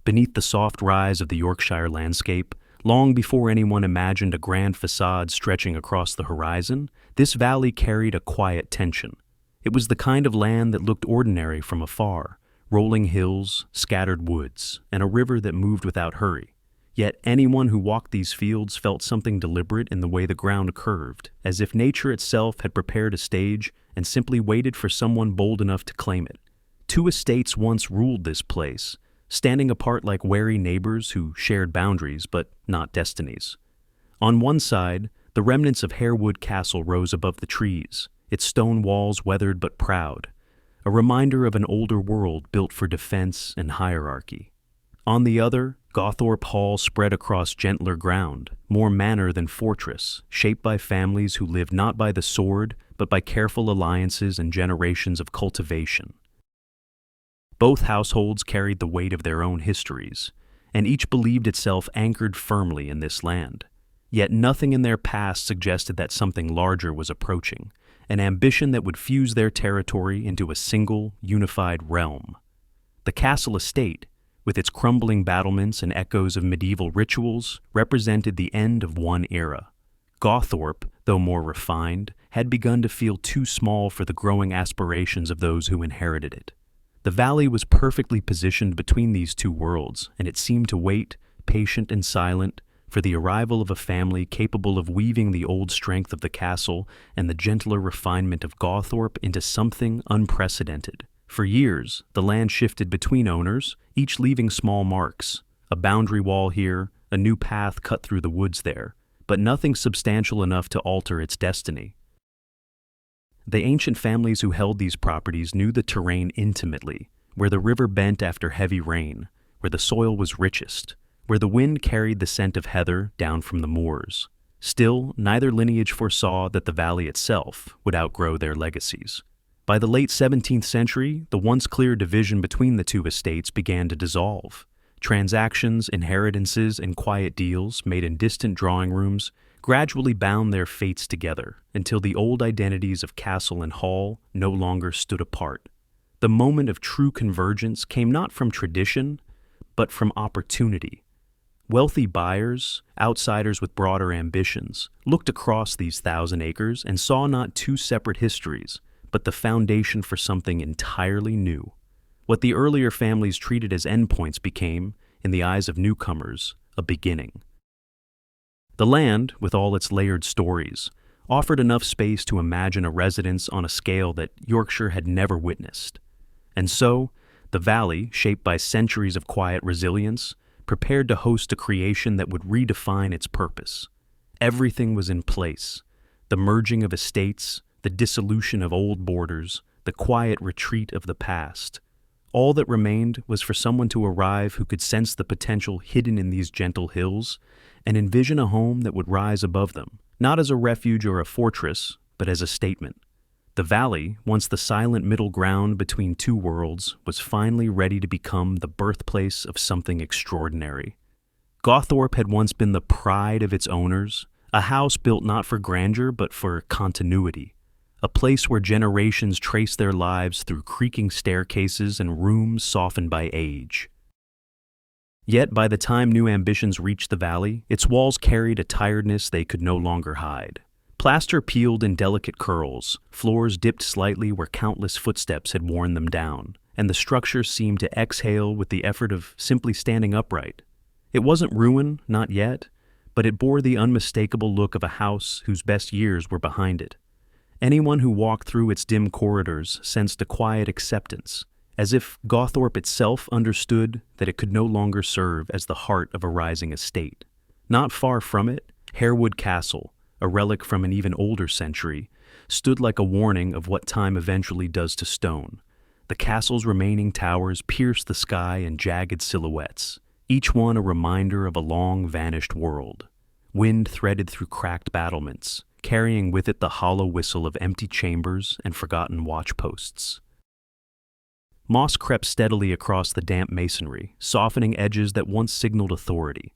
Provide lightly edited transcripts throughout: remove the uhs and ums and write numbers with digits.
Beneath the soft rise of the Yorkshire landscape, long before anyone imagined a grand facade stretching across the horizon, this valley carried a quiet tension. It was the kind of land that looked ordinary from afar, rolling hills, scattered woods, and a river that moved without hurry. Yet anyone who walked these fields felt something deliberate in the way the ground curved, as if nature itself had prepared a stage and simply waited for someone bold enough to claim it. Two estates once ruled this place, standing apart like wary neighbors who shared boundaries but not destinies. On one side, the remnants of Harewood Castle rose above the trees, its stone walls weathered but proud, a reminder of an older world built for defense and hierarchy. On the other, Gawthorpe Hall spread across gentler ground, more manor than fortress, shaped by families who lived not by the sword, but by careful alliances and generations of cultivation. Both households carried the weight of their own histories, and each believed itself anchored firmly in this land. Yet nothing in their past suggested that something larger was approaching, an ambition that would fuse their territory into a single, unified realm. The castle estate, with its crumbling battlements and echoes of medieval rituals, represented the end of one era. Gawthorpe, though more refined, had begun to feel too small for the growing aspirations of those who inherited it. The valley was perfectly positioned between these two worlds, and it seemed to wait, patient and silent, for the arrival of a family capable of weaving the old strength of the castle and the gentler refinement of Gawthorpe into something unprecedented. For years, the land shifted between owners, each leaving small marks, a boundary wall here, a new path cut through the woods there, but nothing substantial enough to alter its destiny. The ancient families who held these properties knew the terrain intimately, where the river bent after heavy rain, where the soil was richest, where the wind carried the scent of heather down from the moors. Still, neither lineage foresaw that the valley itself would outgrow their legacies. By the late 17th century, the once clear division between the two estates began to dissolve. Transactions, inheritances, and quiet deals made in distant drawing rooms gradually bound their fates together until the old identities of castle and hall no longer stood apart. The moment of true convergence came not from tradition, but from opportunity. Wealthy buyers, outsiders with broader ambitions, looked across these 1,000 acres and saw not two separate histories, but the foundation for something entirely new. What the earlier families treated as endpoints became, in the eyes of newcomers, a beginning. The land, with all its layered stories, offered enough space to imagine a residence on a scale that Yorkshire had never witnessed. And so, the valley, shaped by centuries of quiet resilience, prepared to host a creation that would redefine its purpose. Everything was in place: the merging of estates, the dissolution of old borders, the quiet retreat of the past. All that remained was for someone to arrive who could sense the potential hidden in these gentle hills and envision a home that would rise above them, not as a refuge or a fortress, but as a statement. The valley, once the silent middle ground between two worlds, was finally ready to become the birthplace of something extraordinary. Gawthorpe had once been the pride of its owners, a house built not for grandeur but for continuity, a place where generations traced their lives through creaking staircases and rooms softened by age. Yet by the time new ambitions reached the valley, its walls carried a tiredness they could no longer hide. Plaster peeled in delicate curls, floors dipped slightly where countless footsteps had worn them down, and the structure seemed to exhale with the effort of simply standing upright. It wasn't ruin, not yet, but it bore the unmistakable look of a house whose best years were behind it. Anyone who walked through its dim corridors sensed a quiet acceptance, as if Gawthorpe itself understood that it could no longer serve as the heart of a rising estate. Not far from it, Harewood Castle, a relic from an even older century, stood like a warning of what time eventually does to stone. The castle's remaining towers pierced the sky in jagged silhouettes, each one a reminder of a long-vanished world. Wind threaded through cracked battlements, carrying with it the hollow whistle of empty chambers and forgotten watchposts. Moss crept steadily across the damp masonry, softening edges that once signaled authority.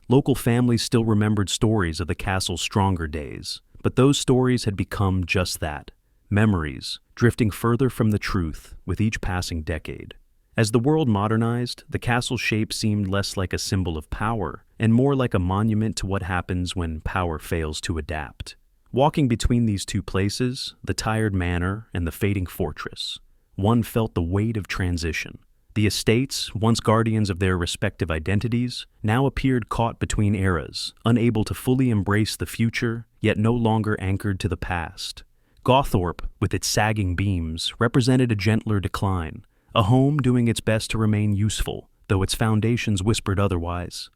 Local families still remembered stories of the castle's stronger days, but those stories had become just that, memories, drifting further from the truth with each passing decade. As the world modernized, the castle's shape seemed less like a symbol of power and more like a monument to what happens when power fails to adapt. Walking between these two places, the tired manor and the fading fortress, one felt the weight of transition. The estates, once guardians of their respective identities, now appeared caught between eras, unable to fully embrace the future, yet no longer anchored to the past. Gawthorpe, with its sagging beams, represented a gentler decline, a home doing its best to remain useful, though its foundations whispered otherwise.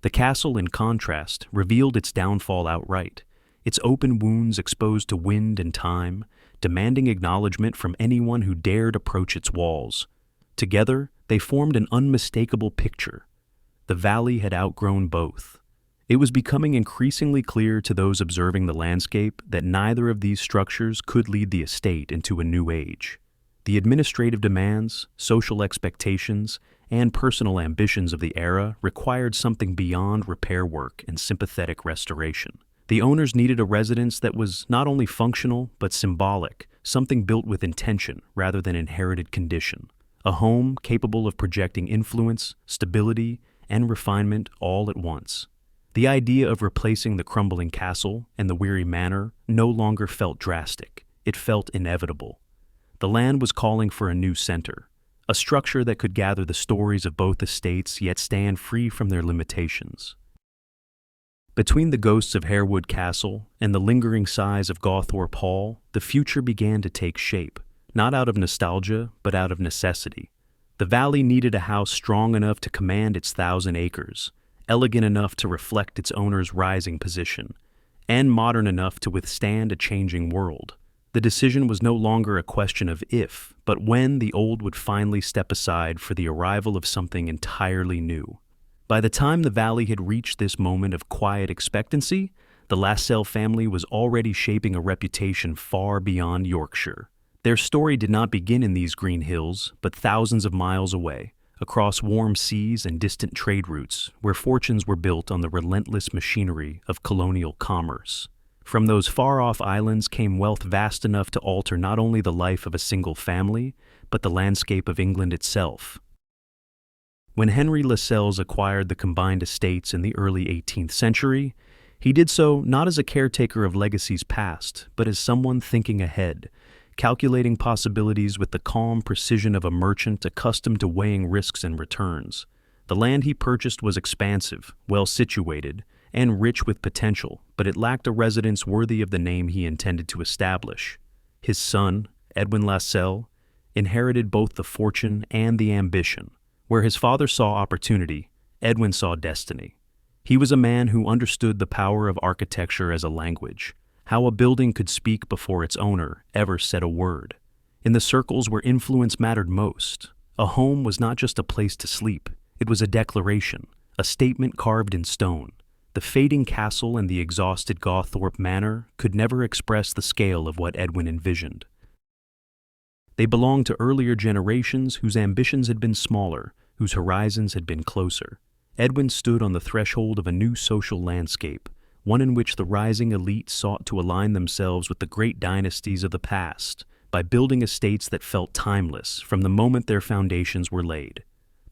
The castle, in contrast, revealed its downfall outright, its open wounds exposed to wind and time, demanding acknowledgement from anyone who dared approach its walls. Together, they formed an unmistakable picture. The valley had outgrown both. It was becoming increasingly clear to those observing the landscape that neither of these structures could lead the estate into a new age. The administrative demands, social expectations, and personal ambitions of the era required something beyond repair work and sympathetic restoration. The owners needed a residence that was not only functional but symbolic, something built with intention rather than inherited condition. A home capable of projecting influence, stability, and refinement all at once. The idea of replacing the crumbling castle and the weary manor no longer felt drastic. It felt inevitable. The land was calling for a new center, a structure that could gather the stories of both estates yet stand free from their limitations. Between the ghosts of Harewood Castle and the lingering sighs of Gawthorpe Hall, the future began to take shape. Not out of nostalgia, but out of necessity. The valley needed a house strong enough to command its 1,000 acres, elegant enough to reflect its owner's rising position, and modern enough to withstand a changing world. The decision was no longer a question of if, but when the old would finally step aside for the arrival of something entirely new. By the time the valley had reached this moment of quiet expectancy, the Lascelles family was already shaping a reputation far beyond Yorkshire. Their story did not begin in these green hills, but thousands of miles away, across warm seas and distant trade routes, where fortunes were built on the relentless machinery of colonial commerce. From those far-off islands came wealth vast enough to alter not only the life of a single family, but the landscape of England itself. When Henry Lascelles acquired the combined estates in the early 18th century, he did so not as a caretaker of legacies past, but as someone thinking ahead, calculating possibilities with the calm precision of a merchant accustomed to weighing risks and returns. The land he purchased was expansive, well situated, and rich with potential, but it lacked a residence worthy of the name he intended to establish. His son, Edwin Lascelles, inherited both the fortune and the ambition. Where his father saw opportunity, Edwin saw destiny. He was a man who understood the power of architecture as a language, how a building could speak before its owner ever said a word. In the circles where influence mattered most, a home was not just a place to sleep, it was a declaration, a statement carved in stone. The fading castle and the exhausted Gawthorpe manor could never express the scale of what Edwin envisioned. They belonged to earlier generations whose ambitions had been smaller, whose horizons had been closer. Edwin stood on the threshold of a new social landscape, one in which the rising elite sought to align themselves with the great dynasties of the past by building estates that felt timeless from the moment their foundations were laid.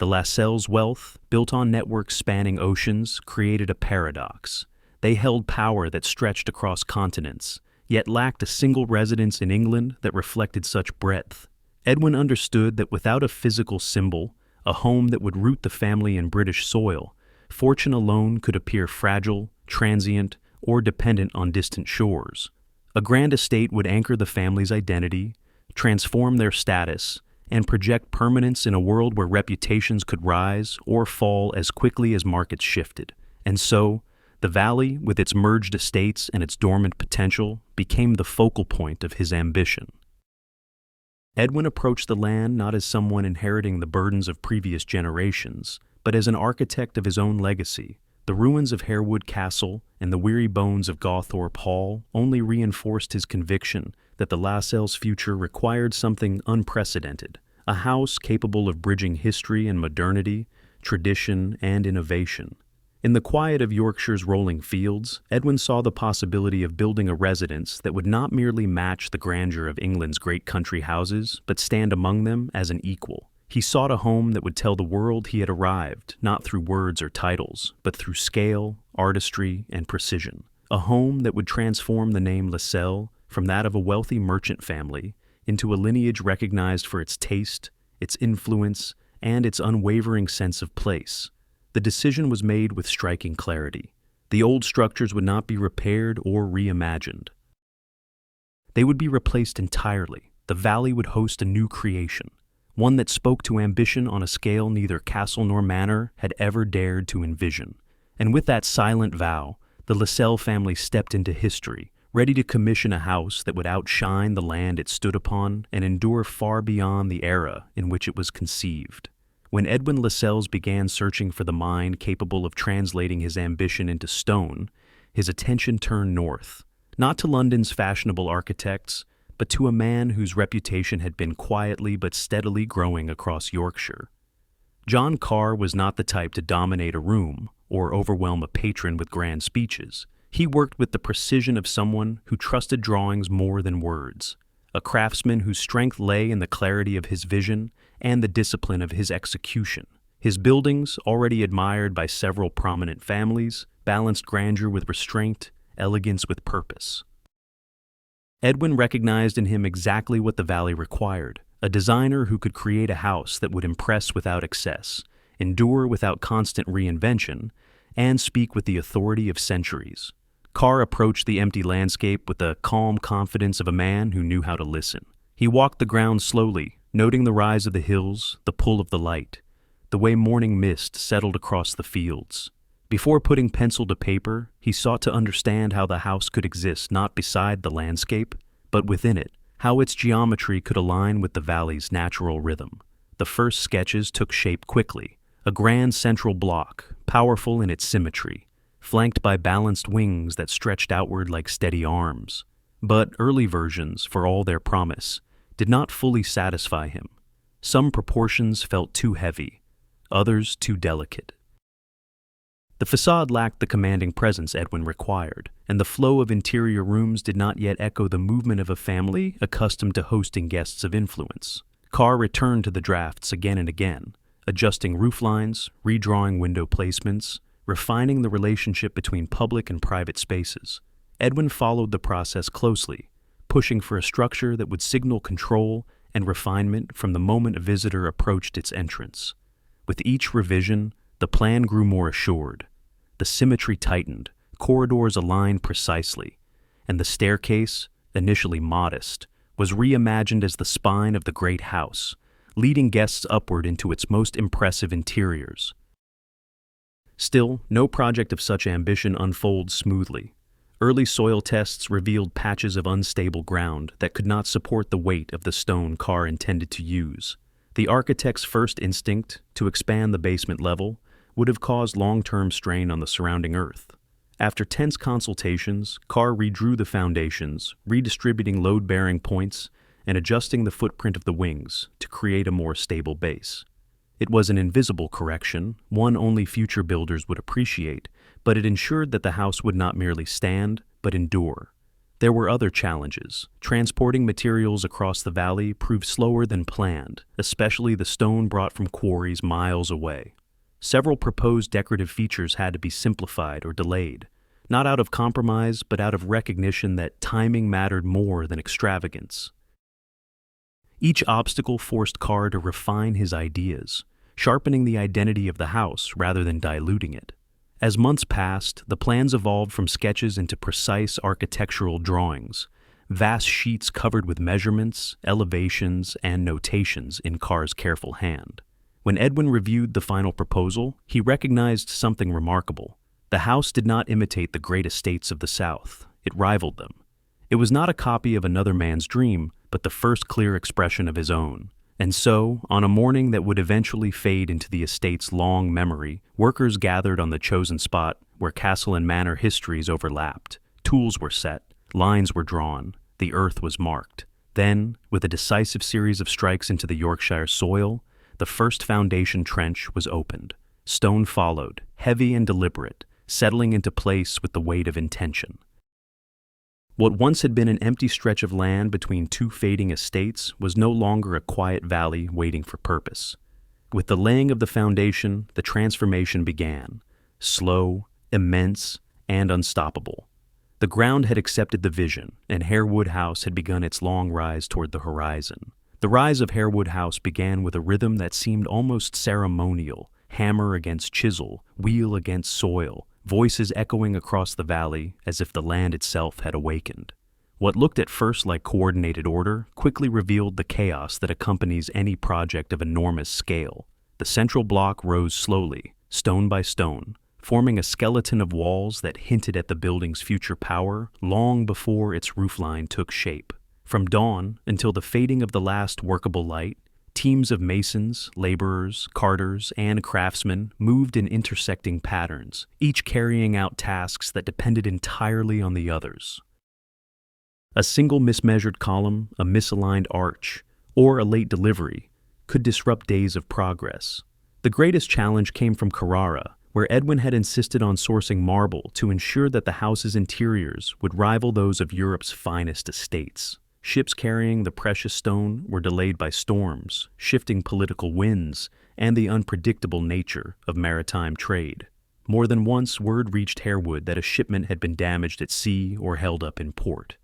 The Lascelles' wealth, built on networks spanning oceans, created a paradox. They held power that stretched across continents, yet lacked a single residence in England that reflected such breadth. Edwin understood that without a physical symbol, a home that would root the family in British soil, fortune alone could appear fragile, transient, or dependent on distant shores. A grand estate would anchor the family's identity, transform their status, and project permanence in a world where reputations could rise or fall as quickly as markets shifted. And so, the valley, with its merged estates and its dormant potential, became the focal point of his ambition. Edwin approached the land not as someone inheriting the burdens of previous generations, but as an architect of his own legacy. The ruins of Harewood Castle and the weary bones of Gawthorpe Hall only reinforced his conviction that the Lascelles' future required something unprecedented, a house capable of bridging history and modernity, tradition and innovation. In the quiet of Yorkshire's rolling fields, Edwin saw the possibility of building a residence that would not merely match the grandeur of England's great country houses, but stand among them as an equal. He sought a home that would tell the world he had arrived, not through words or titles, but through scale, artistry, and precision. A home that would transform the name Lascelles from that of a wealthy merchant family into a lineage recognized for its taste, its influence, and its unwavering sense of place. The decision was made with striking clarity. The old structures would not be repaired or reimagined. They would be replaced entirely. The valley would host a new creation, one that spoke to ambition on a scale neither castle nor manor had ever dared to envision. And with that silent vow, the Lascelles family stepped into history, ready to commission a house that would outshine the land it stood upon and endure far beyond the era in which it was conceived. When Edwin Lascelles began searching for the mind capable of translating his ambition into stone, his attention turned north, not to London's fashionable architects, but to a man whose reputation had been quietly but steadily growing across Yorkshire. John Carr was not the type to dominate a room or overwhelm a patron with grand speeches. He worked with the precision of someone who trusted drawings more than words, a craftsman whose strength lay in the clarity of his vision and the discipline of his execution. His buildings, already admired by several prominent families, balanced grandeur with restraint, elegance with purpose. Edwin recognized in him exactly what the valley required, a designer who could create a house that would impress without excess, endure without constant reinvention, and speak with the authority of centuries. Carr approached the empty landscape with the calm confidence of a man who knew how to listen. He walked the ground slowly, noting the rise of the hills, the pull of the light, the way morning mist settled across the fields. Before putting pencil to paper, he sought to understand how the house could exist not beside the landscape, but within it, how its geometry could align with the valley's natural rhythm. The first sketches took shape quickly, a grand central block, powerful in its symmetry, flanked by balanced wings that stretched outward like steady arms. But early versions, for all their promise, did not fully satisfy him. Some proportions felt too heavy, others too delicate. The facade lacked the commanding presence Edwin required, and the flow of interior rooms did not yet echo the movement of a family accustomed to hosting guests of influence. Carr returned to the drafts again and again, adjusting roof lines, redrawing window placements, refining the relationship between public and private spaces. Edwin followed the process closely, pushing for a structure that would signal control and refinement from the moment a visitor approached its entrance. With each revision, the plan grew more assured. The symmetry tightened, corridors aligned precisely, and the staircase, initially modest, was reimagined as the spine of the great house, leading guests upward into its most impressive interiors. Still, no project of such ambition unfolds smoothly. Early soil tests revealed patches of unstable ground that could not support the weight of the stone Carr intended to use. The architect's first instinct, to expand the basement level, would have caused long-term strain on the surrounding earth. After tense consultations, Carr redrew the foundations, redistributing load-bearing points and adjusting the footprint of the wings to create a more stable base. It was an invisible correction, one only future builders would appreciate, but it ensured that the house would not merely stand, but endure. There were other challenges. Transporting materials across the valley proved slower than planned, especially the stone brought from quarries miles away. Several proposed decorative features had to be simplified or delayed, not out of compromise, but out of recognition that timing mattered more than extravagance. Each obstacle forced Carr to refine his ideas, sharpening the identity of the house rather than diluting it. As months passed, the plans evolved from sketches into precise architectural drawings, vast sheets covered with measurements, elevations, and notations in Carr's careful hand. When Edwin reviewed the final proposal, he recognized something remarkable. The house did not imitate the great estates of the South. It rivaled them. It was not a copy of another man's dream, but the first clear expression of his own. And so, on a morning that would eventually fade into the estate's long memory, workers gathered on the chosen spot where castle and manor histories overlapped. Tools were set, lines were drawn, the earth was marked. Then, with a decisive series of strikes into the Yorkshire soil, the first foundation trench was opened. Stone followed, heavy and deliberate, settling into place with the weight of intention. What once had been an empty stretch of land between two fading estates was no longer a quiet valley waiting for purpose. With the laying of the foundation, the transformation began, slow, immense, and unstoppable. The ground had accepted the vision, and Harewood House had begun its long rise toward the horizon. The rise of Harewood House began with a rhythm that seemed almost ceremonial, hammer against chisel, wheel against soil, voices echoing across the valley as if the land itself had awakened. What looked at first like coordinated order quickly revealed the chaos that accompanies any project of enormous scale. The central block rose slowly, stone by stone, forming a skeleton of walls that hinted at the building's future power long before its roofline took shape. From dawn until the fading of the last workable light, teams of masons, laborers, carters, and craftsmen moved in intersecting patterns, each carrying out tasks that depended entirely on the others. A single mismeasured column, a misaligned arch, or a late delivery could disrupt days of progress. The greatest challenge came from Carrara, where Edwin had insisted on sourcing marble to ensure that the house's interiors would rival those of Europe's finest estates. Ships carrying the precious stone were delayed by storms, shifting political winds, and the unpredictable nature of maritime trade. More than once, word reached Harewood that a shipment had been damaged at sea or held up in port.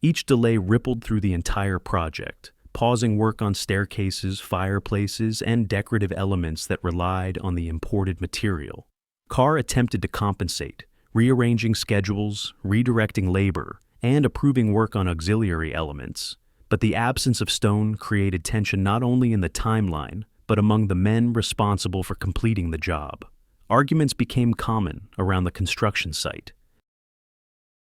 Each delay rippled through the entire project, pausing work on staircases, fireplaces, and decorative elements that relied on the imported material. Carr attempted to compensate, rearranging schedules, redirecting labor, and approving work on auxiliary elements, but the absence of stone created tension not only in the timeline, but among the men responsible for completing the job. Arguments became common around the construction site.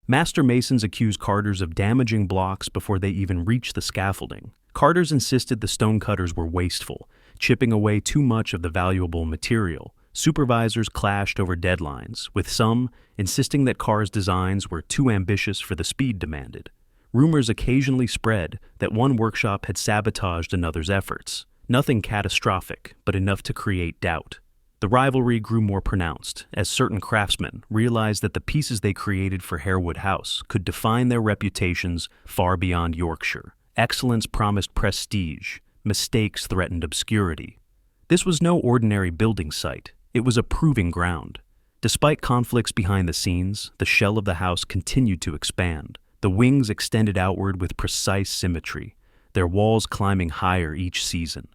Master masons accused carters of damaging blocks before they even reached the scaffolding. Carters insisted the stonecutters were wasteful, chipping away too much of the valuable material. Supervisors clashed over deadlines, with some insisting that Carr's designs were too ambitious for the speed demanded. Rumors occasionally spread that one workshop had sabotaged another's efforts. Nothing catastrophic, but enough to create doubt. The rivalry grew more pronounced as certain craftsmen realized that the pieces they created for Harewood House could define their reputations far beyond Yorkshire. Excellence promised prestige, mistakes threatened obscurity. This was no ordinary building site. It was a proving ground. Despite conflicts behind the scenes, the shell of the house continued to expand. The wings extended outward with precise symmetry, their walls climbing higher each season.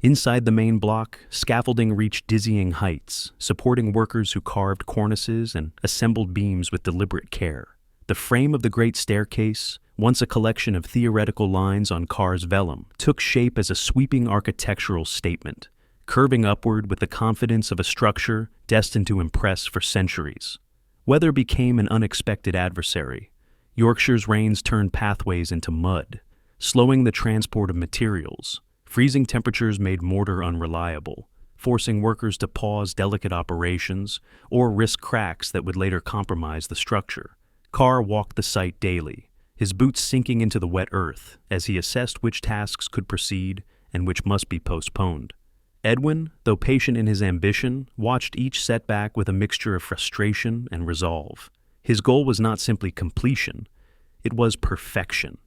Inside the main block, scaffolding reached dizzying heights, supporting workers who carved cornices and assembled beams with deliberate care. The frame of the great staircase, once a collection of theoretical lines on Carr's vellum, took shape as a sweeping architectural statement, curving upward with the confidence of a structure destined to impress for centuries. Weather became an unexpected adversary. Yorkshire's rains turned pathways into mud, slowing the transport of materials. Freezing temperatures made mortar unreliable, forcing workers to pause delicate operations or risk cracks that would later compromise the structure. Carr walked the site daily, his boots sinking into the wet earth as he assessed which tasks could proceed and which must be postponed. Edwin, though patient in his ambition, watched each setback with a mixture of frustration and resolve. His goal was not simply completion, it was perfection.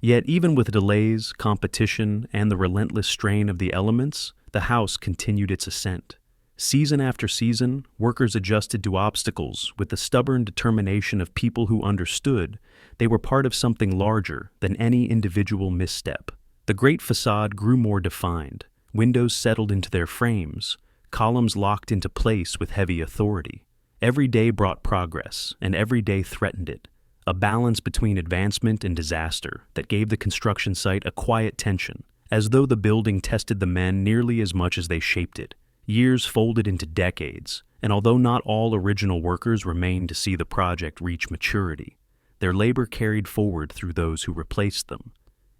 Yet even with delays, competition, and the relentless strain of the elements, the house continued its ascent. Season after season, workers adjusted to obstacles with the stubborn determination of people who understood they were part of something larger than any individual misstep. The great facade grew more defined. Windows settled into their frames, columns locked into place with heavy authority. Every day brought progress, and every day threatened it, a balance between advancement and disaster that gave the construction site a quiet tension, as though the building tested the men nearly as much as they shaped it. Years folded into decades, and although not all original workers remained to see the project reach maturity, their labor carried forward through those who replaced them.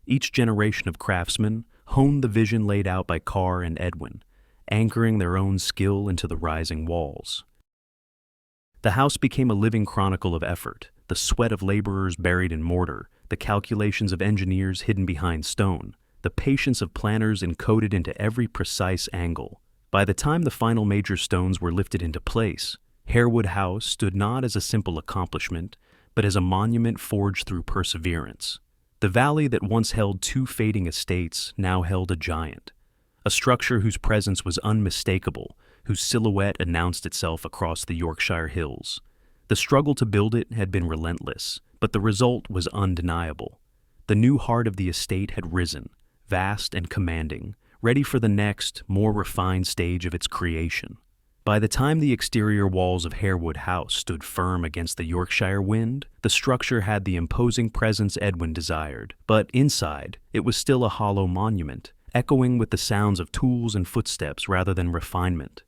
Each generation of craftsmen honed the vision laid out by Carr and Edwin, anchoring their own skill into the rising walls. The house became a living chronicle of effort, the sweat of laborers buried in mortar, the calculations of engineers hidden behind stone, the patience of planners encoded into every precise angle. By the time the final major stones were lifted into place, Harewood House stood not as a simple accomplishment, but as a monument forged through perseverance. The valley that once held two fading estates now held a giant, a structure whose presence was unmistakable, whose silhouette announced itself across the Yorkshire hills. The struggle to build it had been relentless, but the result was undeniable. The new heart of the estate had risen, vast and commanding, ready for the next, more refined stage of its creation. By the time the exterior walls of Harewood House stood firm against the Yorkshire wind, the structure had the imposing presence Edwin desired, but inside, it was still a hollow monument, echoing with the sounds of tools and footsteps rather than refinement.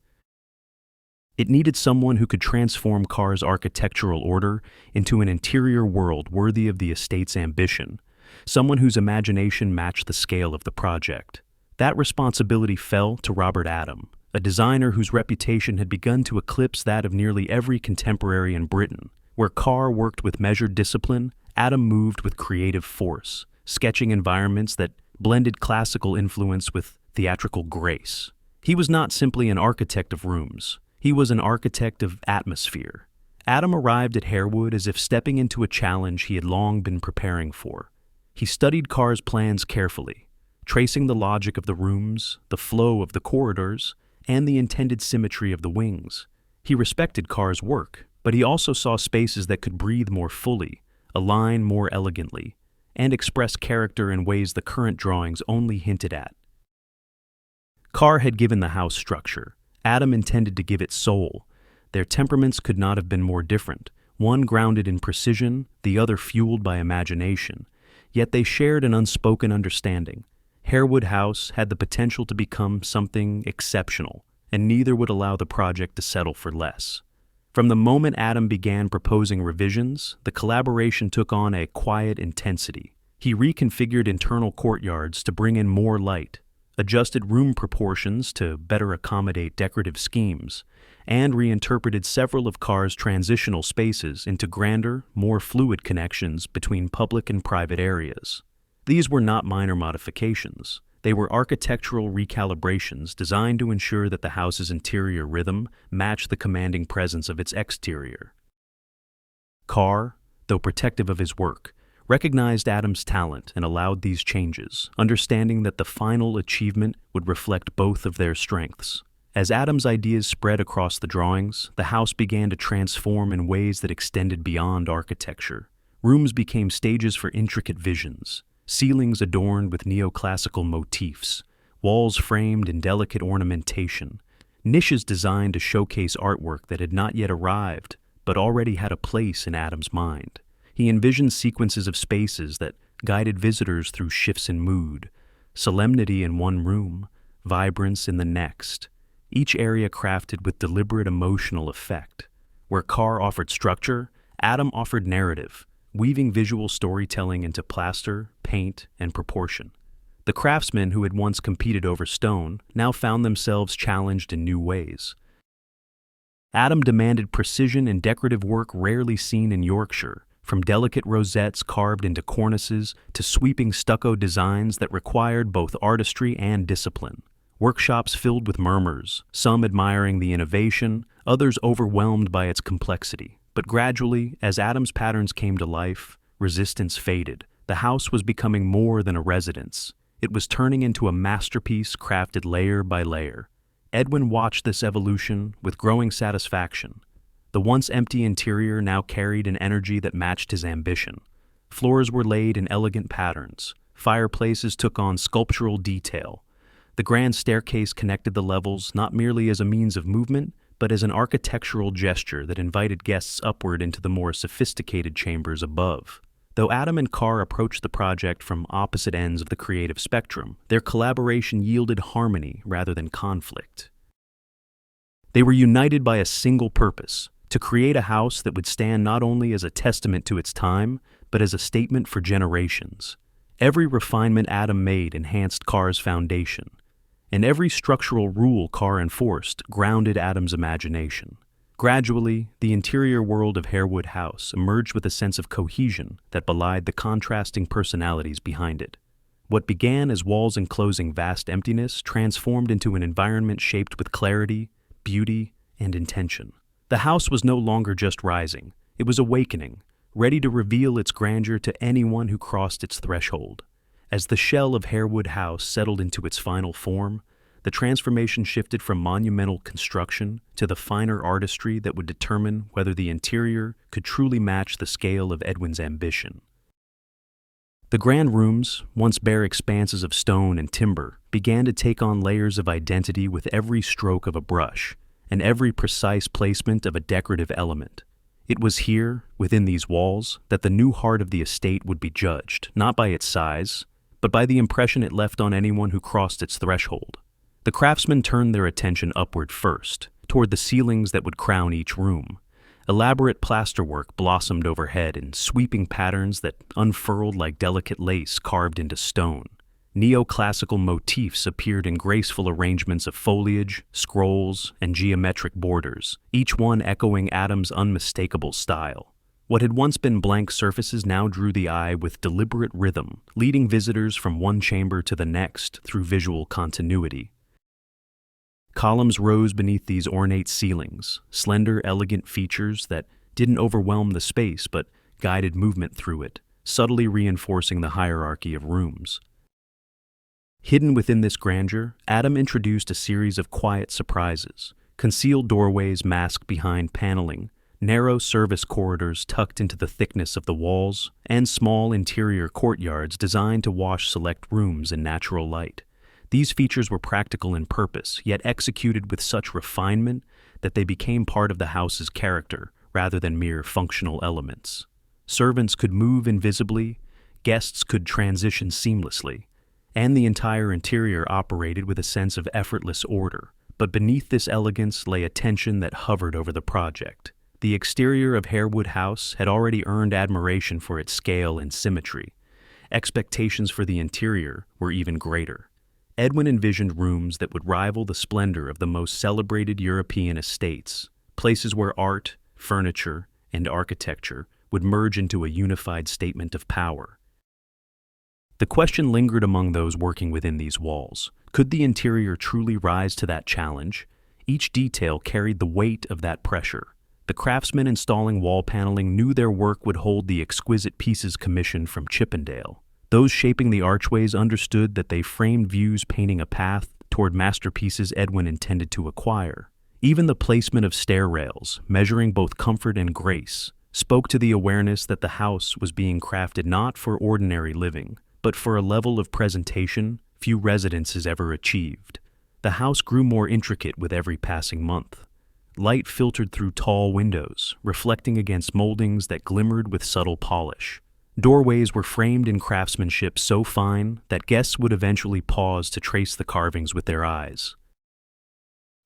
It needed someone who could transform Carr's architectural order into an interior world worthy of the estate's ambition, someone whose imagination matched the scale of the project. That responsibility fell to Robert Adam, a designer whose reputation had begun to eclipse that of nearly every contemporary in Britain. Where Carr worked with measured discipline, Adam moved with creative force, sketching environments that blended classical influence with theatrical grace. He was not simply an architect of rooms. He was an architect of atmosphere. Adam arrived at Harewood as if stepping into a challenge he had long been preparing for. He studied Carr's plans carefully, tracing the logic of the rooms, the flow of the corridors, and the intended symmetry of the wings. He respected Carr's work, but he also saw spaces that could breathe more fully, align more elegantly, and express character in ways the current drawings only hinted at. Carr had given the house structure. Adam intended to give it soul. Their temperaments could not have been more different, one grounded in precision, the other fueled by imagination. Yet they shared an unspoken understanding. Harewood House had the potential to become something exceptional, and neither would allow the project to settle for less. From the moment Adam began proposing revisions, the collaboration took on a quiet intensity. He reconfigured internal courtyards to bring in more light, adjusted room proportions to better accommodate decorative schemes, and reinterpreted several of Carr's transitional spaces into grander, more fluid connections between public and private areas. These were not minor modifications. They were architectural recalibrations designed to ensure that the house's interior rhythm matched the commanding presence of its exterior. Carr, though protective of his work, recognized Adam's talent and allowed these changes, understanding that the final achievement would reflect both of their strengths. As Adam's ideas spread across the drawings, the house began to transform in ways that extended beyond architecture. Rooms became stages for intricate visions, ceilings adorned with neoclassical motifs, walls framed in delicate ornamentation, niches designed to showcase artwork that had not yet arrived, but already had a place in Adam's mind. He envisioned sequences of spaces that guided visitors through shifts in mood, solemnity in one room, vibrance in the next, each area crafted with deliberate emotional effect. Where Carr offered structure, Adam offered narrative, weaving visual storytelling into plaster, paint, and proportion. The craftsmen who had once competed over stone now found themselves challenged in new ways. Adam demanded precision in decorative work rarely seen in Yorkshire, from delicate rosettes carved into cornices to sweeping stucco designs that required both artistry and discipline. Workshops filled with murmurs, some admiring the innovation, others overwhelmed by its complexity. But gradually, as Adam's patterns came to life, resistance faded. The house was becoming more than a residence. It was turning into a masterpiece crafted layer by layer. Edwin watched this evolution with growing satisfaction. The once empty interior now carried an energy that matched his ambition. Floors were laid in elegant patterns. Fireplaces took on sculptural detail. The grand staircase connected the levels not merely as a means of movement, but as an architectural gesture that invited guests upward into the more sophisticated chambers above. Though Adam and Carr approached the project from opposite ends of the creative spectrum, their collaboration yielded harmony rather than conflict. They were united by a single purpose: to create a house that would stand not only as a testament to its time, but as a statement for generations. Every refinement Adam made enhanced Carr's foundation, and every structural rule Carr enforced grounded Adam's imagination. Gradually, the interior world of Harewood House emerged with a sense of cohesion that belied the contrasting personalities behind it. What began as walls enclosing vast emptiness transformed into an environment shaped with clarity, beauty, and intention. The house was no longer just rising, it was awakening, ready to reveal its grandeur to anyone who crossed its threshold. As the shell of Harewood House settled into its final form, the transformation shifted from monumental construction to the finer artistry that would determine whether the interior could truly match the scale of Edwin's ambition. The grand rooms, once bare expanses of stone and timber, began to take on layers of identity with every stroke of a brush and every precise placement of a decorative element. It was here, within these walls, that the new heart of the estate would be judged, not by its size, but by the impression it left on anyone who crossed its threshold. The craftsmen turned their attention upward first, toward the ceilings that would crown each room. Elaborate plasterwork blossomed overhead in sweeping patterns that unfurled like delicate lace carved into stone. Neoclassical motifs appeared in graceful arrangements of foliage, scrolls, and geometric borders, each one echoing Adam's unmistakable style. What had once been blank surfaces now drew the eye with deliberate rhythm, leading visitors from one chamber to the next through visual continuity. Columns rose beneath these ornate ceilings, slender, elegant features that didn't overwhelm the space but guided movement through it, subtly reinforcing the hierarchy of rooms. Hidden within this grandeur, Adam introduced a series of quiet surprises: concealed doorways masked behind paneling, narrow service corridors tucked into the thickness of the walls, and small interior courtyards designed to wash select rooms in natural light. These features were practical in purpose, yet executed with such refinement that they became part of the house's character rather than mere functional elements. Servants could move invisibly, guests could transition seamlessly, and the entire interior operated with a sense of effortless order. But beneath this elegance lay a tension that hovered over the project. The exterior of Harewood House had already earned admiration for its scale and symmetry. Expectations for the interior were even greater. Edwin envisioned rooms that would rival the splendor of the most celebrated European estates, places where art, furniture, and architecture would merge into a unified statement of power. The question lingered among those working within these walls: could the interior truly rise to that challenge? Each detail carried the weight of that pressure. The craftsmen installing wall paneling knew their work would hold the exquisite pieces commissioned from Chippendale. Those shaping the archways understood that they framed views painting a path toward masterpieces Edwin intended to acquire. Even the placement of stair rails, measuring both comfort and grace, spoke to the awareness that the house was being crafted not for ordinary living, but for a level of presentation few residences ever achieved. The house grew more intricate with every passing month. Light filtered through tall windows, reflecting against moldings that glimmered with subtle polish. Doorways were framed in craftsmanship so fine that guests would eventually pause to trace the carvings with their eyes.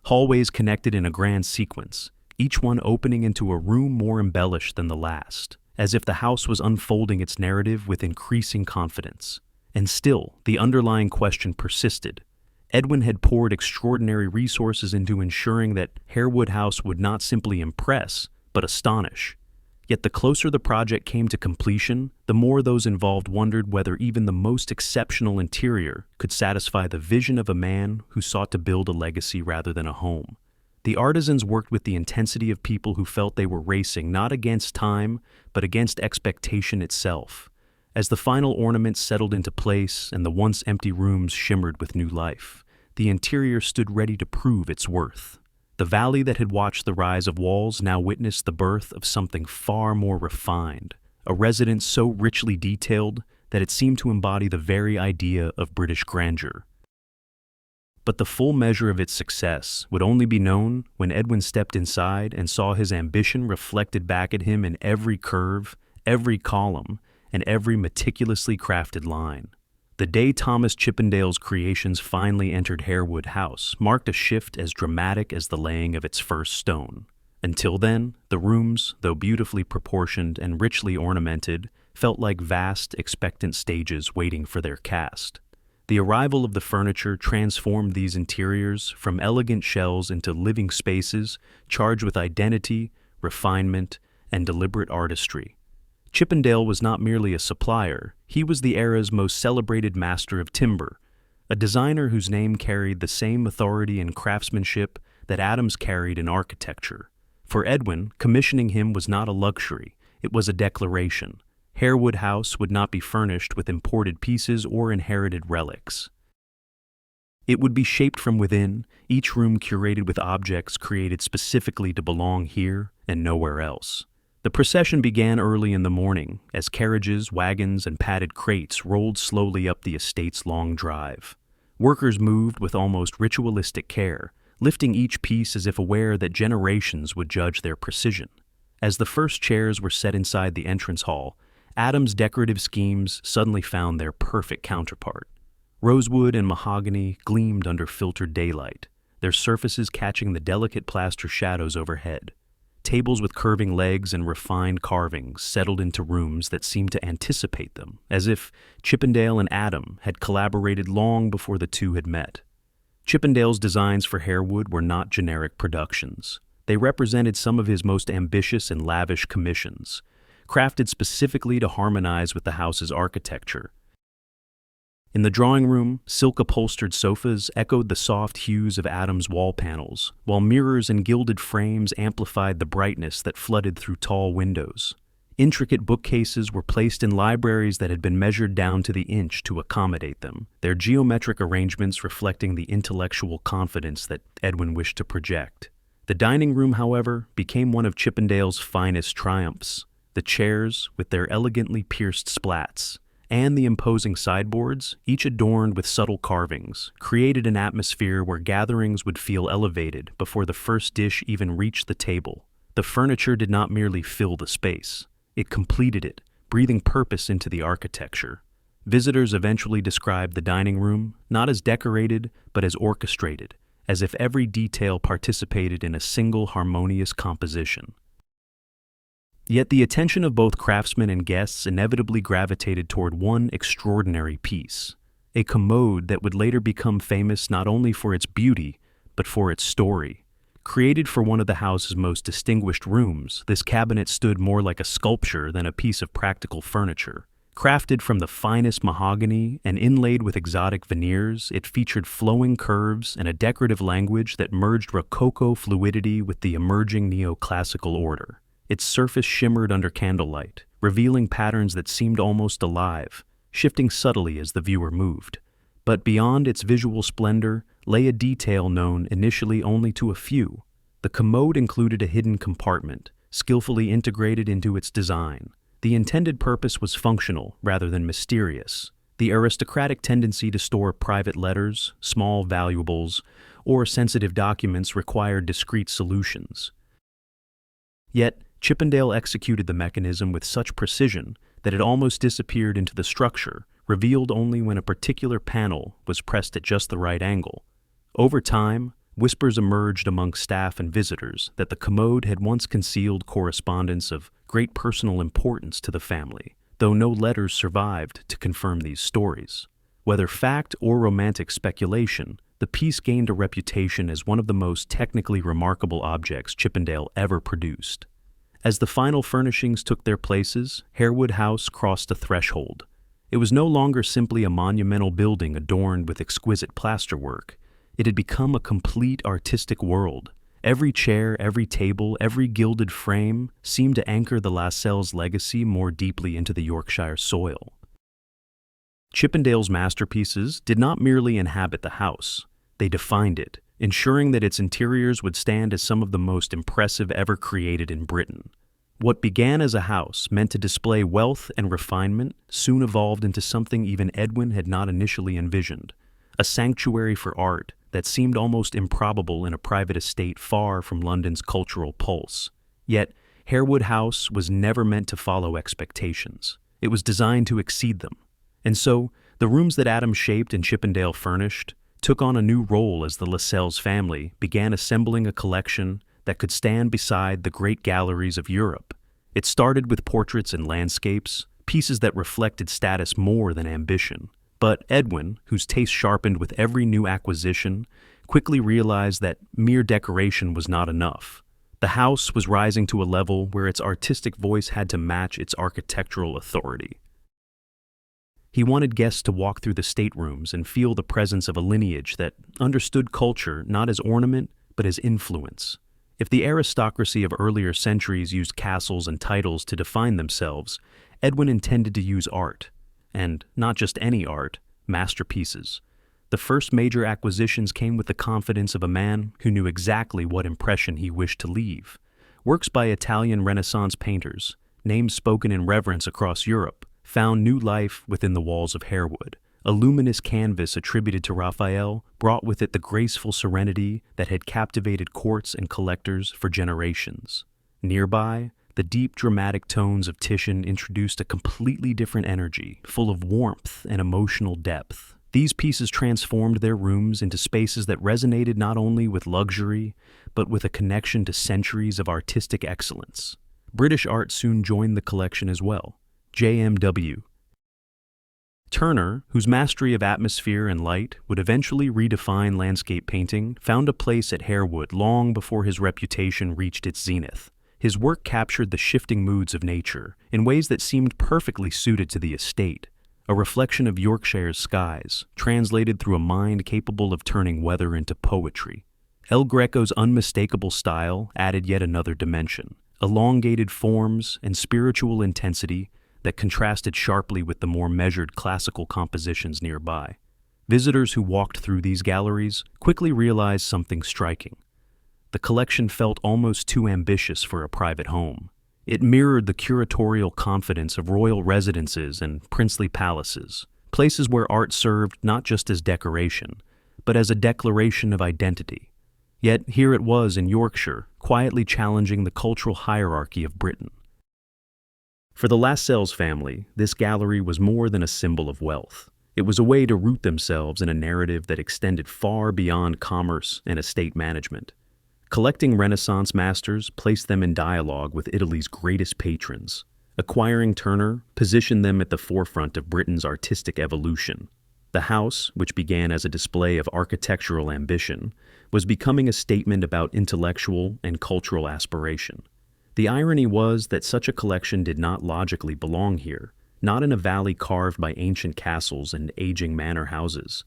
Hallways connected in a grand sequence, each one opening into a room more embellished than the last, as if the house was unfolding its narrative with increasing confidence. And still, the underlying question persisted. Edwin had poured extraordinary resources into ensuring that Harewood House would not simply impress, but astonish. Yet the closer the project came to completion, the more those involved wondered whether even the most exceptional interior could satisfy the vision of a man who sought to build a legacy rather than a home. The artisans worked with the intensity of people who felt they were racing not against time, but against expectation itself. As the final ornaments settled into place and the once empty rooms shimmered with new life, the interior stood ready to prove its worth. The valley that had watched the rise of walls now witnessed the birth of something far more refined, a residence so richly detailed that it seemed to embody the very idea of British grandeur. But the full measure of its success would only be known when Edwin stepped inside and saw his ambition reflected back at him in every curve, every column, and every meticulously crafted line. The day Thomas Chippendale's creations finally entered Harewood House marked a shift as dramatic as the laying of its first stone. Until then, the rooms, though beautifully proportioned and richly ornamented, felt like vast, expectant stages waiting for their cast. The arrival of the furniture transformed these interiors from elegant shells into living spaces charged with identity, refinement, and deliberate artistry. Chippendale was not merely a supplier, he was the era's most celebrated master of timber, a designer whose name carried the same authority and craftsmanship that Adams carried in architecture. For Edwin, commissioning him was not a luxury, it was a declaration. Harewood House would not be furnished with imported pieces or inherited relics. It would be shaped from within, each room curated with objects created specifically to belong here and nowhere else. The procession began early in the morning, as carriages, wagons, and padded crates rolled slowly up the estate's long drive. Workers moved with almost ritualistic care, lifting each piece as if aware that generations would judge their precision. As the first chairs were set inside the entrance hall, Adams' decorative schemes suddenly found their perfect counterpart. Rosewood and mahogany gleamed under filtered daylight, their surfaces catching the delicate plaster shadows overhead. Tables with curving legs and refined carvings settled into rooms that seemed to anticipate them, as if Chippendale and Adam had collaborated long before the two had met. Chippendale's designs for Harewood were not generic productions. They represented some of his most ambitious and lavish commissions, crafted specifically to harmonize with the house's architecture. In the drawing room, silk-upholstered sofas echoed the soft hues of Adam's wall panels, while mirrors and gilded frames amplified the brightness that flooded through tall windows. Intricate bookcases were placed in libraries that had been measured down to the inch to accommodate them, their geometric arrangements reflecting the intellectual confidence that Edwin wished to project. The dining room, however, became one of Chippendale's finest triumphs. The chairs, with their elegantly pierced splats, and the imposing sideboards, each adorned with subtle carvings, created an atmosphere where gatherings would feel elevated before the first dish even reached the table. The furniture did not merely fill the space, it completed it, breathing purpose into the architecture. Visitors eventually described the dining room not as decorated, but as orchestrated, as if every detail participated in a single harmonious composition. Yet the attention of both craftsmen and guests inevitably gravitated toward one extraordinary piece, a commode that would later become famous not only for its beauty, but for its story. Created for one of the house's most distinguished rooms, this cabinet stood more like a sculpture than a piece of practical furniture. Crafted from the finest mahogany and inlaid with exotic veneers, it featured flowing curves and a decorative language that merged Rococo fluidity with the emerging neoclassical order. Its surface shimmered under candlelight, revealing patterns that seemed almost alive, shifting subtly as the viewer moved. But beyond its visual splendor lay a detail known initially only to a few. The commode included a hidden compartment, skillfully integrated into its design. The intended purpose was functional rather than mysterious. The aristocratic tendency to store private letters, small valuables, or sensitive documents required discreet solutions. Yet, Chippendale executed the mechanism with such precision that it almost disappeared into the structure, revealed only when a particular panel was pressed at just the right angle. Over time, whispers emerged among staff and visitors that the commode had once concealed correspondence of great personal importance to the family, though no letters survived to confirm these stories. Whether fact or romantic speculation, the piece gained a reputation as one of the most technically remarkable objects Chippendale ever produced. As the final furnishings took their places, Harewood House crossed a threshold. It was no longer simply a monumental building adorned with exquisite plasterwork. It had become a complete artistic world. Every chair, every table, every gilded frame seemed to anchor the Lascelles' legacy more deeply into the Yorkshire soil. Chippendale's masterpieces did not merely inhabit the house. They defined it, ensuring that its interiors would stand as some of the most impressive ever created in Britain. What began as a house meant to display wealth and refinement soon evolved into something even Edwin had not initially envisioned, a sanctuary for art that seemed almost improbable in a private estate far from London's cultural pulse. Yet, Harewood House was never meant to follow expectations. It was designed to exceed them. And so, the rooms that Adam shaped and Chippendale furnished took on a new role as the Lascelles family began assembling a collection that could stand beside the great galleries of Europe. It started with portraits and landscapes, pieces that reflected status more than ambition. But Edwin, whose taste sharpened with every new acquisition, quickly realized that mere decoration was not enough. The house was rising to a level where its artistic voice had to match its architectural authority. He wanted guests to walk through the staterooms and feel the presence of a lineage that understood culture not as ornament, but as influence. If the aristocracy of earlier centuries used castles and titles to define themselves, Edwin intended to use art, and not just any art, masterpieces. The first major acquisitions came with the confidence of a man who knew exactly what impression he wished to leave. Works by Italian Renaissance painters, names spoken in reverence across Europe, found new life within the walls of Harewood. A luminous canvas attributed to Raphael brought with it the graceful serenity that had captivated courts and collectors for generations. Nearby, the deep dramatic tones of Titian introduced a completely different energy, full of warmth and emotional depth. These pieces transformed their rooms into spaces that resonated not only with luxury, but with a connection to centuries of artistic excellence. British art soon joined the collection as well. JMW. Turner, whose mastery of atmosphere and light would eventually redefine landscape painting, found a place at Harewood long before his reputation reached its zenith. His work captured the shifting moods of nature in ways that seemed perfectly suited to the estate, a reflection of Yorkshire's skies, translated through a mind capable of turning weather into poetry. El Greco's unmistakable style added yet another dimension, elongated forms and spiritual intensity that contrasted sharply with the more measured classical compositions nearby. Visitors who walked through these galleries quickly realized something striking. The collection felt almost too ambitious for a private home. It mirrored the curatorial confidence of royal residences and princely palaces, places where art served not just as decoration, but as a declaration of identity. Yet here it was in Yorkshire, quietly challenging the cultural hierarchy of Britain. For the Lascelles family, this gallery was more than a symbol of wealth. It was a way to root themselves in a narrative that extended far beyond commerce and estate management. Collecting Renaissance masters placed them in dialogue with Italy's greatest patrons. Acquiring Turner positioned them at the forefront of Britain's artistic evolution. The house, which began as a display of architectural ambition, was becoming a statement about intellectual and cultural aspiration. The irony was that such a collection did not logically belong here, not in a valley carved by ancient castles and aging manor houses.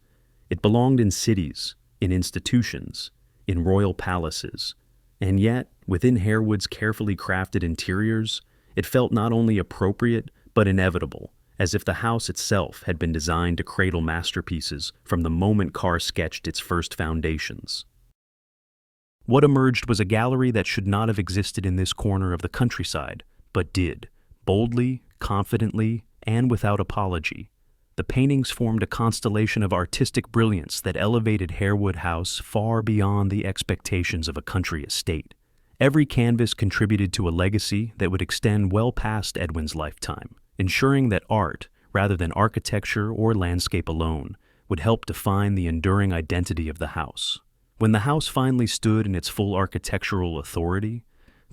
It belonged in cities, in institutions, in royal palaces. And yet, within Harewood's carefully crafted interiors, it felt not only appropriate, but inevitable, as if the house itself had been designed to cradle masterpieces from the moment Carr sketched its first foundations. What emerged was a gallery that should not have existed in this corner of the countryside, but did, boldly, confidently, and without apology. The paintings formed a constellation of artistic brilliance that elevated Harewood House far beyond the expectations of a country estate. Every canvas contributed to a legacy that would extend well past Edwin's lifetime, ensuring that art, rather than architecture or landscape alone, would help define the enduring identity of the house. When the house finally stood in its full architectural authority,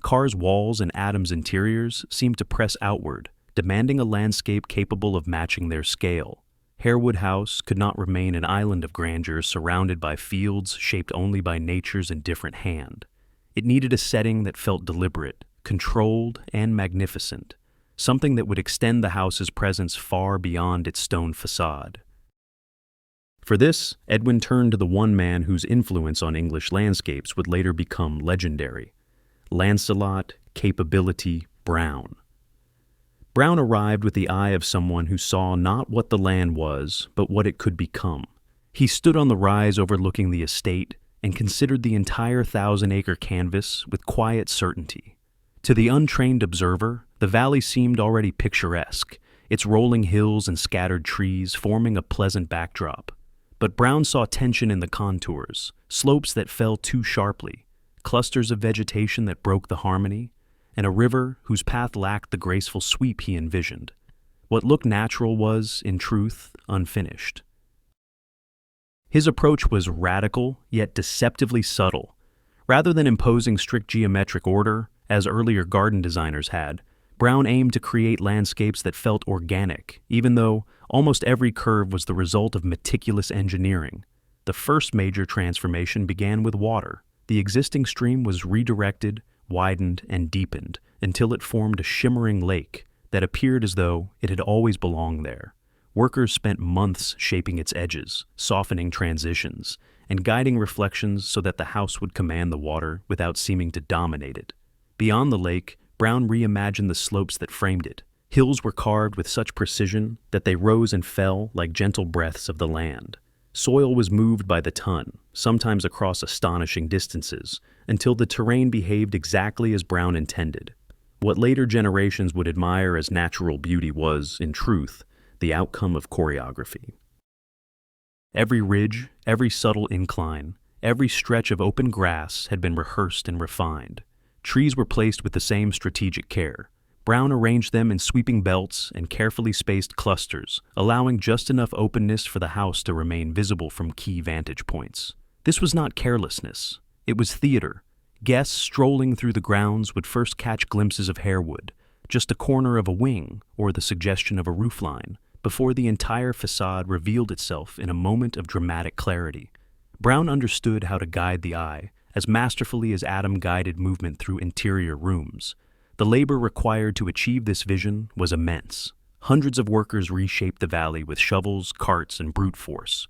Carr's walls and Adams' interiors seemed to press outward, demanding a landscape capable of matching their scale. Harewood House could not remain an island of grandeur surrounded by fields shaped only by nature's indifferent hand. It needed a setting that felt deliberate, controlled, and magnificent, something that would extend the house's presence far beyond its stone facade. For this, Edwin turned to the one man whose influence on English landscapes would later become legendary: Lancelot Capability Brown. Brown arrived with the eye of someone who saw not what the land was, but what it could become. He stood on the rise overlooking the estate and considered the entire 1,000-acre canvas with quiet certainty. To the untrained observer, the valley seemed already picturesque, its rolling hills and scattered trees forming a pleasant backdrop. But Brown saw tension in the contours, slopes that fell too sharply, clusters of vegetation that broke the harmony, and a river whose path lacked the graceful sweep he envisioned. What looked natural was, in truth, unfinished. His approach was radical, yet deceptively subtle. Rather than imposing strict geometric order, as earlier garden designers had, Brown aimed to create landscapes that felt organic, even though almost every curve was the result of meticulous engineering. The first major transformation began with water. The existing stream was redirected, widened, and deepened until it formed a shimmering lake that appeared as though it had always belonged there. Workers spent months shaping its edges, softening transitions, and guiding reflections so that the house would command the water without seeming to dominate it. Beyond the lake, Brown reimagined the slopes that framed it. Hills were carved with such precision that they rose and fell like gentle breaths of the land. Soil was moved by the ton, sometimes across astonishing distances, until the terrain behaved exactly as Brown intended. What later generations would admire as natural beauty was, in truth, the outcome of choreography. Every ridge, every subtle incline, every stretch of open grass had been rehearsed and refined. Trees were placed with the same strategic care. Brown arranged them in sweeping belts and carefully spaced clusters, allowing just enough openness for the house to remain visible from key vantage points. This was not carelessness. It was theater. Guests strolling through the grounds would first catch glimpses of Harewood, just a corner of a wing or the suggestion of a roofline, before the entire facade revealed itself in a moment of dramatic clarity. Brown understood how to guide the eye, as masterfully as Adam guided movement through interior rooms. The labor required to achieve this vision was immense. Hundreds of workers reshaped the valley with shovels, carts, and brute force.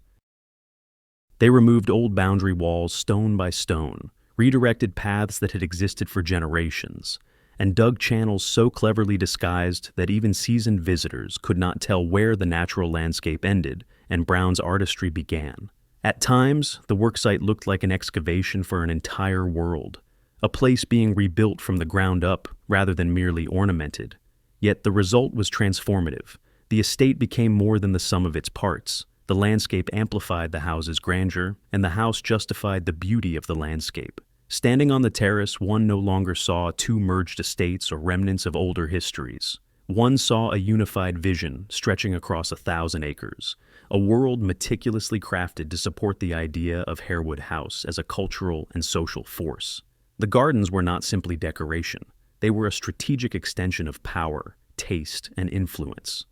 They removed old boundary walls stone by stone, redirected paths that had existed for generations, and dug channels so cleverly disguised that even seasoned visitors could not tell where the natural landscape ended and Brown's artistry began. At times, the worksite looked like an excavation for an entire world, a place being rebuilt from the ground up rather than merely ornamented. Yet the result was transformative. The estate became more than the sum of its parts. The landscape amplified the house's grandeur, and the house justified the beauty of the landscape. Standing on the terrace, one no longer saw two merged estates or remnants of older histories. One saw a unified vision stretching across 1,000 acres, a world meticulously crafted to support the idea of Harewood House as a cultural and social force. The gardens were not simply decoration. They were a strategic extension of power, taste, and influence.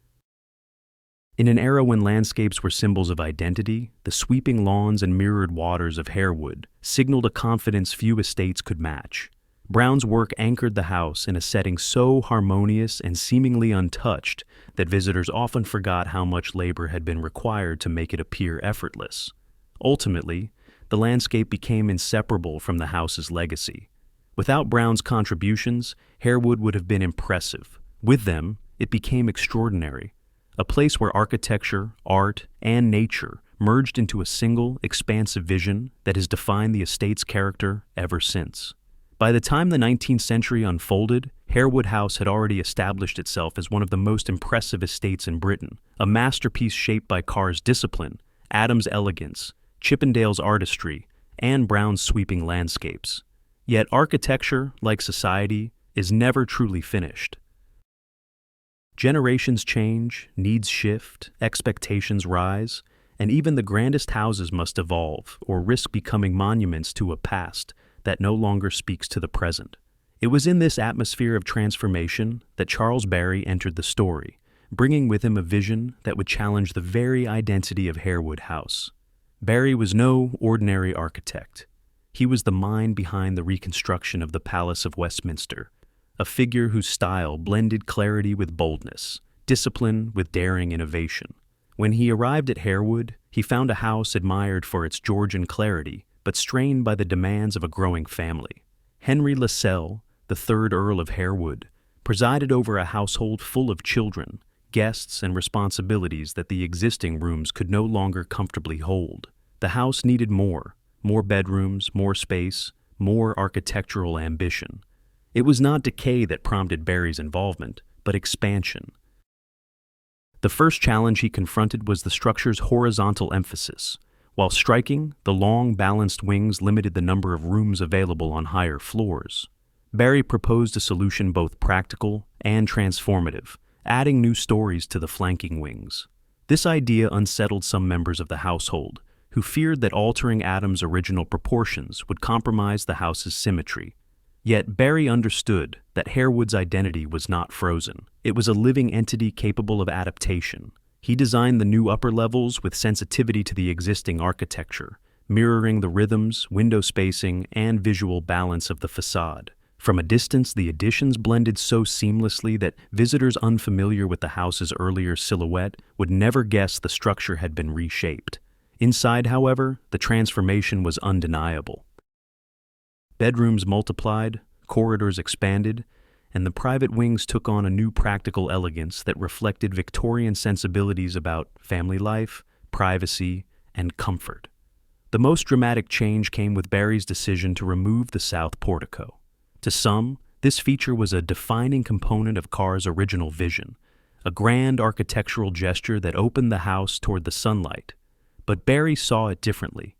In an era when landscapes were symbols of identity, the sweeping lawns and mirrored waters of Harewood signaled a confidence few estates could match. Brown's work anchored the house in a setting so harmonious and seemingly untouched that visitors often forgot how much labor had been required to make it appear effortless. Ultimately, the landscape became inseparable from the house's legacy. Without Brown's contributions, Harewood would have been impressive. With them, it became extraordinary, a place where architecture, art, and nature merged into a single, expansive vision that has defined the estate's character ever since. By the time the 19th century unfolded, Harewood House had already established itself as one of the most impressive estates in Britain, a masterpiece shaped by Carr's discipline, Adams' elegance, Chippendale's artistry, and Brown's sweeping landscapes. Yet architecture, like society, is never truly finished. Generations change, needs shift, expectations rise, and even the grandest houses must evolve or risk becoming monuments to a past that no longer speaks to the present. It was in this atmosphere of transformation that Charles Barry entered the story, bringing with him a vision that would challenge the very identity of Harewood House. Barry was no ordinary architect. He was the mind behind the reconstruction of the Palace of Westminster, a figure whose style blended clarity with boldness, discipline with daring innovation. When he arrived at Harewood, he found a house admired for its Georgian clarity, but strained by the demands of a growing family. Henry Lascelles, the third Earl of Harewood, presided over a household full of children, guests, and responsibilities that the existing rooms could no longer comfortably hold. The house needed more bedrooms, more space, more architectural ambition. It was not decay that prompted Barry's involvement, but expansion. The first challenge he confronted was the structure's horizontal emphasis. While striking, the long, balanced wings limited the number of rooms available on higher floors. Barry proposed a solution both practical and transformative, adding new stories to the flanking wings. This idea unsettled some members of the household, who feared that altering Adams' original proportions would compromise the house's symmetry. Yet Barry understood that Harewood's identity was not frozen. It was a living entity capable of adaptation. He designed the new upper levels with sensitivity to the existing architecture, mirroring the rhythms, window spacing, and visual balance of the facade. From a distance, the additions blended so seamlessly that visitors unfamiliar with the house's earlier silhouette would never guess the structure had been reshaped. Inside, however, the transformation was undeniable. Bedrooms multiplied, corridors expanded, and the private wings took on a new practical elegance that reflected Victorian sensibilities about family life, privacy, and comfort. The most dramatic change came with Barry's decision to remove the south portico. To some, this feature was a defining component of Carr's original vision, a grand architectural gesture that opened the house toward the sunlight. But Barry saw it differently.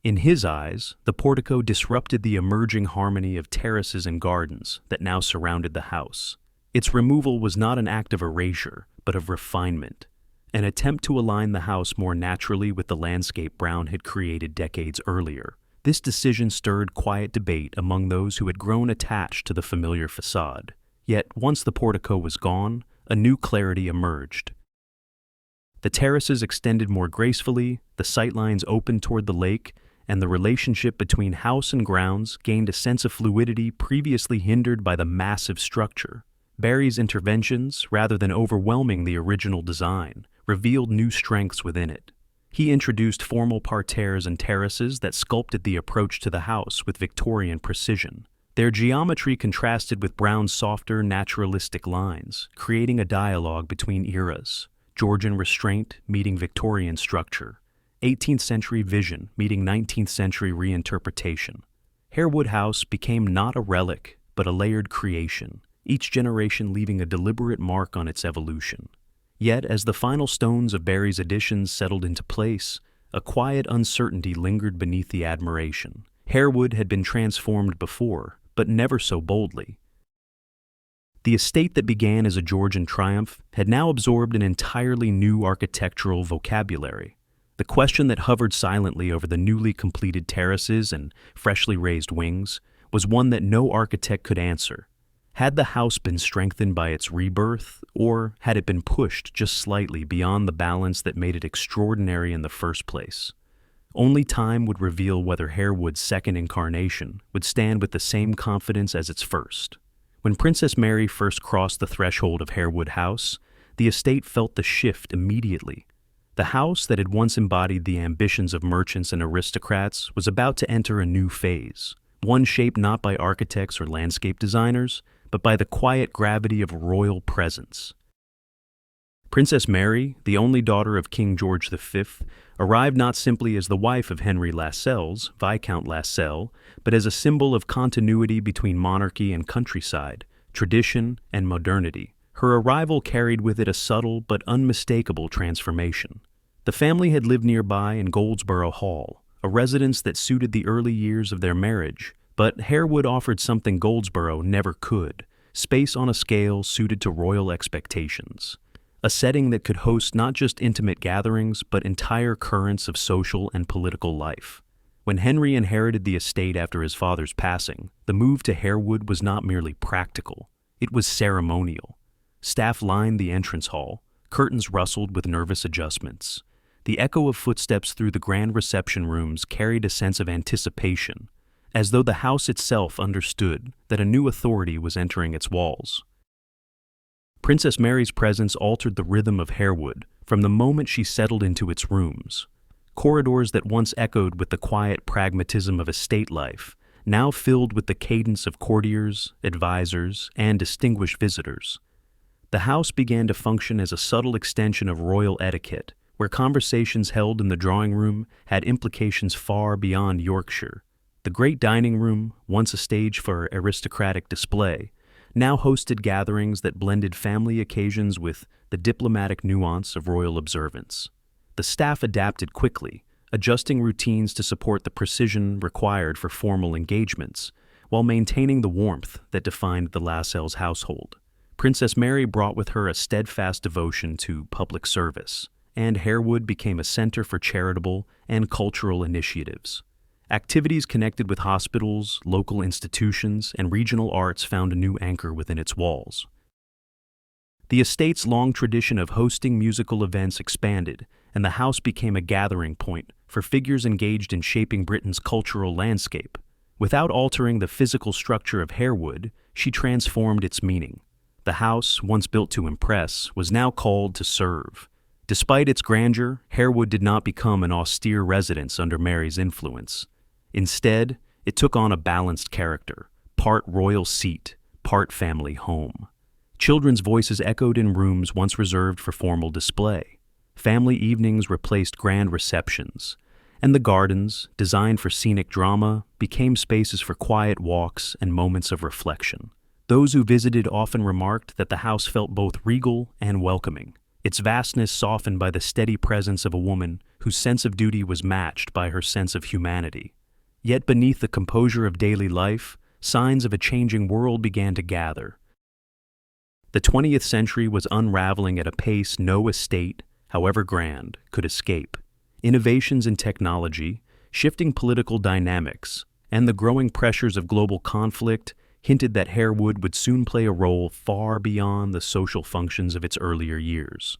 In his eyes, the portico disrupted the emerging harmony of terraces and gardens that now surrounded the house. Its removal was not an act of erasure, but of refinement, an attempt to align the house more naturally with the landscape Brown had created decades earlier. This decision stirred quiet debate among those who had grown attached to the familiar facade. Yet, once the portico was gone, a new clarity emerged. The terraces extended more gracefully, the sightlines opened toward the lake, and the relationship between house and grounds gained a sense of fluidity previously hindered by the massive structure. Barry's interventions, rather than overwhelming the original design, revealed new strengths within it. He introduced formal parterres and terraces that sculpted the approach to the house with Victorian precision. Their geometry contrasted with Brown's softer, naturalistic lines, creating a dialogue between eras: Georgian restraint meeting Victorian structure, 18th century vision meeting 19th century reinterpretation. Harewood House became not a relic, but a layered creation, each generation leaving a deliberate mark on its evolution. Yet, as the final stones of Barry's additions settled into place, a quiet uncertainty lingered beneath the admiration. Harewood had been transformed before, but never so boldly. The estate that began as a Georgian triumph had now absorbed an entirely new architectural vocabulary. The question that hovered silently over the newly completed terraces and freshly raised wings was one that no architect could answer. Had the house been strengthened by its rebirth, or had it been pushed just slightly beyond the balance that made it extraordinary in the first place? Only time would reveal whether Harewood's second incarnation would stand with the same confidence as its first. When Princess Mary first crossed the threshold of Harewood House, the estate felt the shift immediately. The house that had once embodied the ambitions of merchants and aristocrats was about to enter a new phase, one shaped not by architects or landscape designers, but by the quiet gravity of royal presence. Princess Mary, the only daughter of King George V, arrived not simply as the wife of Henry Lascelles, Viscount Lascelles, but as a symbol of continuity between monarchy and countryside, tradition and modernity. Her arrival carried with it a subtle but unmistakable transformation. The family had lived nearby in Goldsborough Hall, a residence that suited the early years of their marriage, but Harewood offered something Goldsborough never could: space on a scale suited to royal expectations. A setting that could host not just intimate gatherings, but entire currents of social and political life. When Henry inherited the estate after his father's passing, the move to Harewood was not merely practical, it was ceremonial. Staff lined the entrance hall, curtains rustled with nervous adjustments. The echo of footsteps through the grand reception rooms carried a sense of anticipation, as though the house itself understood that a new authority was entering its walls. Princess Mary's presence altered the rhythm of Harewood from the moment she settled into its rooms. Corridors that once echoed with the quiet pragmatism of estate life now filled with the cadence of courtiers, advisors, and distinguished visitors. The house began to function as a subtle extension of royal etiquette, where conversations held in the drawing room had implications far beyond Yorkshire. The great dining room, once a stage for aristocratic display, now hosted gatherings that blended family occasions with the diplomatic nuance of royal observance. The staff adapted quickly, adjusting routines to support the precision required for formal engagements, while maintaining the warmth that defined the Lascelles household. Princess Mary brought with her a steadfast devotion to public service, and Harewood became a center for charitable and cultural initiatives. Activities connected with hospitals, local institutions, and regional arts found a new anchor within its walls. The estate's long tradition of hosting musical events expanded, and the house became a gathering point for figures engaged in shaping Britain's cultural landscape. Without altering the physical structure of Harewood, she transformed its meaning. The house, once built to impress, was now called to serve. Despite its grandeur, Harewood did not become an austere residence under Mary's influence. Instead, it took on a balanced character, part royal seat, part family home. Children's voices echoed in rooms once reserved for formal display. Family evenings replaced grand receptions, and the gardens, designed for scenic drama, became spaces for quiet walks and moments of reflection. Those who visited often remarked that the house felt both regal and welcoming, its vastness softened by the steady presence of a woman whose sense of duty was matched by her sense of humanity. Yet beneath the composure of daily life, signs of a changing world began to gather. The 20th century was unraveling at a pace no estate, however grand, could escape. Innovations in technology, shifting political dynamics, and the growing pressures of global conflict hinted that Harewood would soon play a role far beyond the social functions of its earlier years.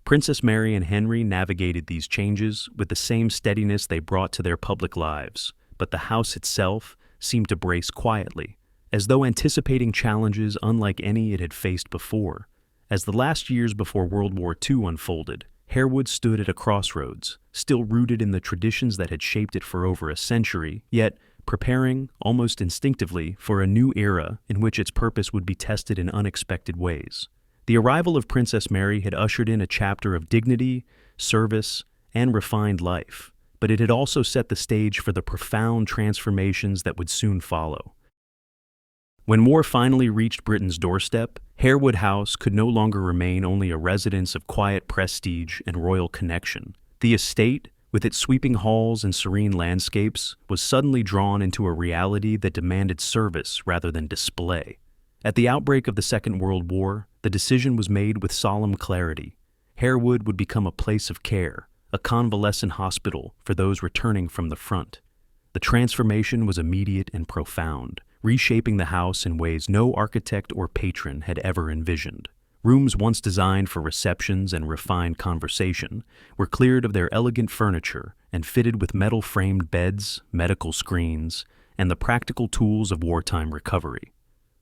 Princess Mary and Henry navigated these changes with the same steadiness they brought to their public lives, but the house itself seemed to brace quietly, as though anticipating challenges unlike any it had faced before. As the last years before World War II unfolded, Harewood stood at a crossroads, still rooted in the traditions that had shaped it for over a century, yet preparing, almost instinctively, for a new era in which its purpose would be tested in unexpected ways. The arrival of Princess Mary had ushered in a chapter of dignity, service, and refined life, but it had also set the stage for the profound transformations that would soon follow. When war finally reached Britain's doorstep, Harewood House could no longer remain only a residence of quiet prestige and royal connection. The estate, with its sweeping halls and serene landscapes, was suddenly drawn into a reality that demanded service rather than display. At the outbreak of the Second World War, the decision was made with solemn clarity. Harewood would become a place of care, a convalescent hospital for those returning from the front. The transformation was immediate and profound, reshaping the house in ways no architect or patron had ever envisioned. Rooms once designed for receptions and refined conversation were cleared of their elegant furniture and fitted with metal-framed beds, medical screens, and the practical tools of wartime recovery.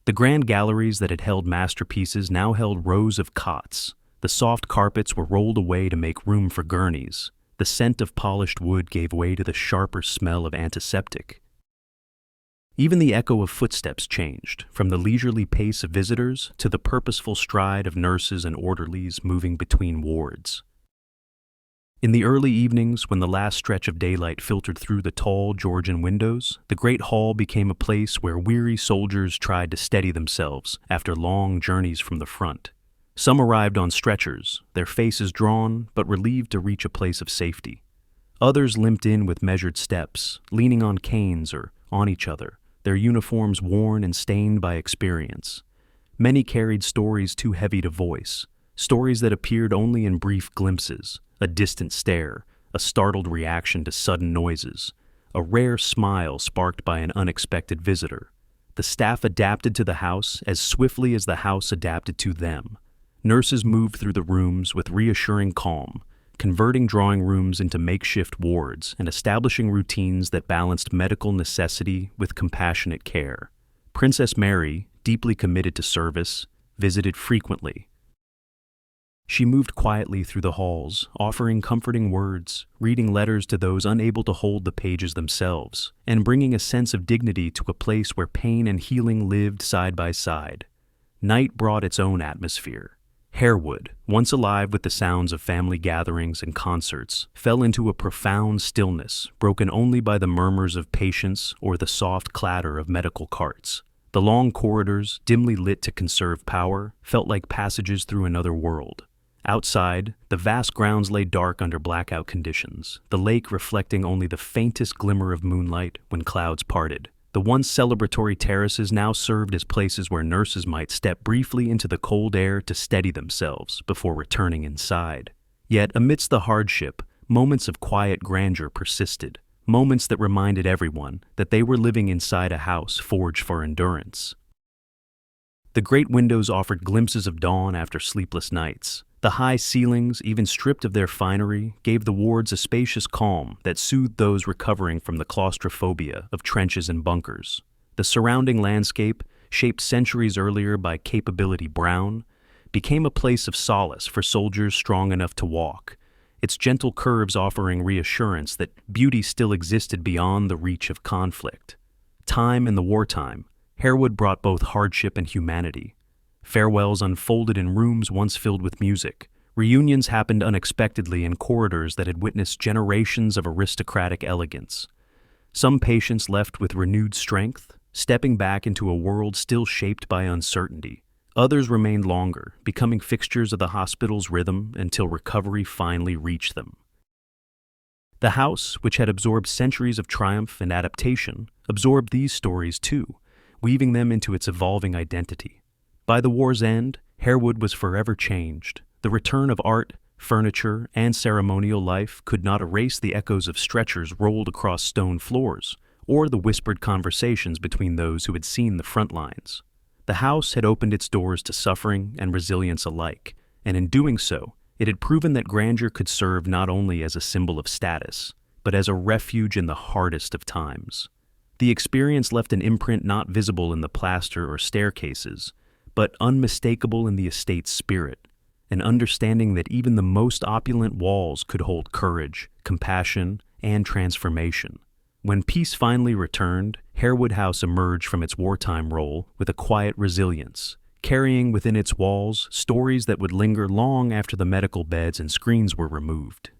The grand galleries that had held masterpieces now held rows of cots. The soft carpets were rolled away to make room for gurneys. The scent of polished wood gave way to the sharper smell of antiseptic. Even the echo of footsteps changed, from the leisurely pace of visitors to the purposeful stride of nurses and orderlies moving between wards. In the early evenings, when the last stretch of daylight filtered through the tall Georgian windows, the great hall became a place where weary soldiers tried to steady themselves after long journeys from the front. Some arrived on stretchers, their faces drawn but relieved to reach a place of safety. Others limped in with measured steps, leaning on canes or on each other, their uniforms worn and stained by experience. Many carried stories too heavy to voice, stories that appeared only in brief glimpses, a distant stare, a startled reaction to sudden noises, a rare smile sparked by an unexpected visitor. The staff adapted to the house as swiftly as the house adapted to them. Nurses moved through the rooms with reassuring calm, converting drawing rooms into makeshift wards and establishing routines that balanced medical necessity with compassionate care. Princess Mary, deeply committed to service, visited frequently. She moved quietly through the halls, offering comforting words, reading letters to those unable to hold the pages themselves, and bringing a sense of dignity to a place where pain and healing lived side by side. Night brought its own atmosphere. Harewood, once alive with the sounds of family gatherings and concerts, fell into a profound stillness, broken only by the murmurs of patients or the soft clatter of medical carts. The long corridors, dimly lit to conserve power, felt like passages through another world. Outside, the vast grounds lay dark under blackout conditions, the lake reflecting only the faintest glimmer of moonlight when clouds parted. The once celebratory terraces now served as places where nurses might step briefly into the cold air to steady themselves before returning inside. Yet, amidst the hardship, moments of quiet grandeur persisted, moments that reminded everyone that they were living inside a house forged for endurance. The great windows offered glimpses of dawn after sleepless nights. The high ceilings, even stripped of their finery, gave the wards a spacious calm that soothed those recovering from the claustrophobia of trenches and bunkers. The surrounding landscape, shaped centuries earlier by Capability Brown, became a place of solace for soldiers strong enough to walk, its gentle curves offering reassurance that beauty still existed beyond the reach of conflict. Time in the wartime, Harewood brought both hardship and humanity. Farewells unfolded in rooms once filled with music. Reunions happened unexpectedly in corridors that had witnessed generations of aristocratic elegance. Some patients left with renewed strength, stepping back into a world still shaped by uncertainty. Others remained longer, becoming fixtures of the hospital's rhythm until recovery finally reached them. The house, which had absorbed centuries of triumph and adaptation, absorbed these stories too, weaving them into its evolving identity. By the war's end, Harewood was forever changed. The return of art, furniture, and ceremonial life could not erase the echoes of stretchers rolled across stone floors, or the whispered conversations between those who had seen the front lines. The house had opened its doors to suffering and resilience alike, and in doing so, it had proven that grandeur could serve not only as a symbol of status, but as a refuge in the hardest of times. The experience left an imprint not visible in the plaster or staircases, but unmistakable in the estate's spirit, an understanding that even the most opulent walls could hold courage, compassion, and transformation. When peace finally returned, Harewood House emerged from its wartime role with a quiet resilience, carrying within its walls stories that would linger long after the medical beds and screens were removed.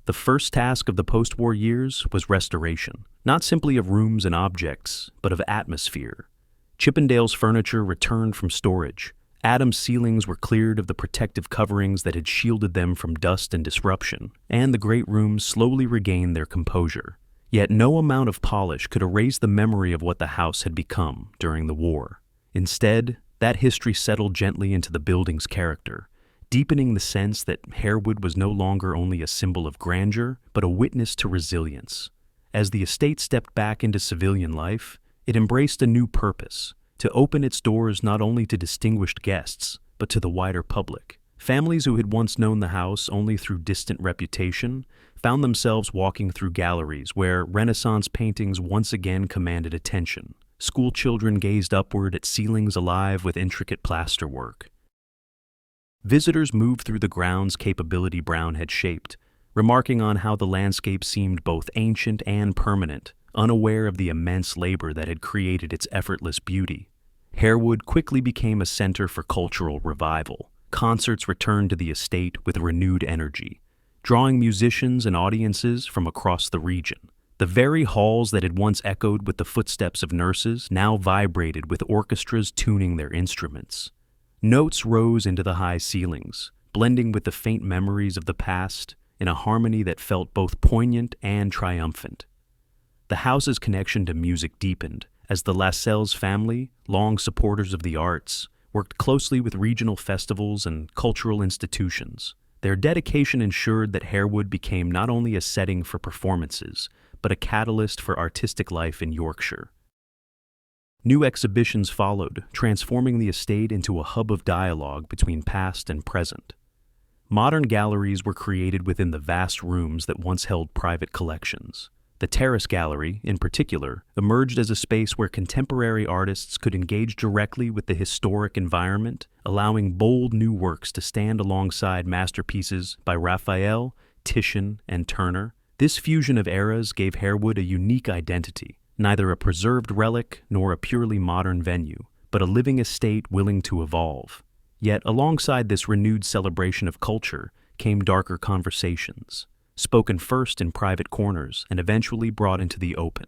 The first task of the post-war years was restoration, not simply of rooms and objects, but of atmosphere. Chippendale's furniture returned from storage. Adam's ceilings were cleared of the protective coverings that had shielded them from dust and disruption, and the great rooms slowly regained their composure. Yet no amount of polish could erase the memory of what the house had become during the war. Instead, that history settled gently into the building's character, deepening the sense that Harewood was no longer only a symbol of grandeur, but a witness to resilience. As the estate stepped back into civilian life, it embraced a new purpose, to open its doors not only to distinguished guests, but to the wider public. Families who had once known the house only through distant reputation found themselves walking through galleries where Renaissance paintings once again commanded attention. School children gazed upward at ceilings alive with intricate plasterwork. Visitors moved through the grounds Capability Brown had shaped, remarking on how the landscape seemed both ancient and permanent, unaware of the immense labor that had created its effortless beauty. Harewood quickly became a center for cultural revival. Concerts returned to the estate with renewed energy, drawing musicians and audiences from across the region. The very halls that had once echoed with the footsteps of nurses now vibrated with orchestras tuning their instruments. Notes rose into the high ceilings, blending with the faint memories of the past in a harmony that felt both poignant and triumphant. The house's connection to music deepened as the Lascelles family, long supporters of the arts, worked closely with regional festivals and cultural institutions. Their dedication ensured that Harewood became not only a setting for performances, but a catalyst for artistic life in Yorkshire. New exhibitions followed, transforming the estate into a hub of dialogue between past and present. Modern galleries were created within the vast rooms that once held private collections. The Terrace Gallery, in particular, emerged as a space where contemporary artists could engage directly with the historic environment, allowing bold new works to stand alongside masterpieces by Raphael, Titian, and Turner. This fusion of eras gave Harewood a unique identity, neither a preserved relic nor a purely modern venue, but a living estate willing to evolve. Yet alongside this renewed celebration of culture came darker conversations, spoken first in private corners and eventually brought into the open.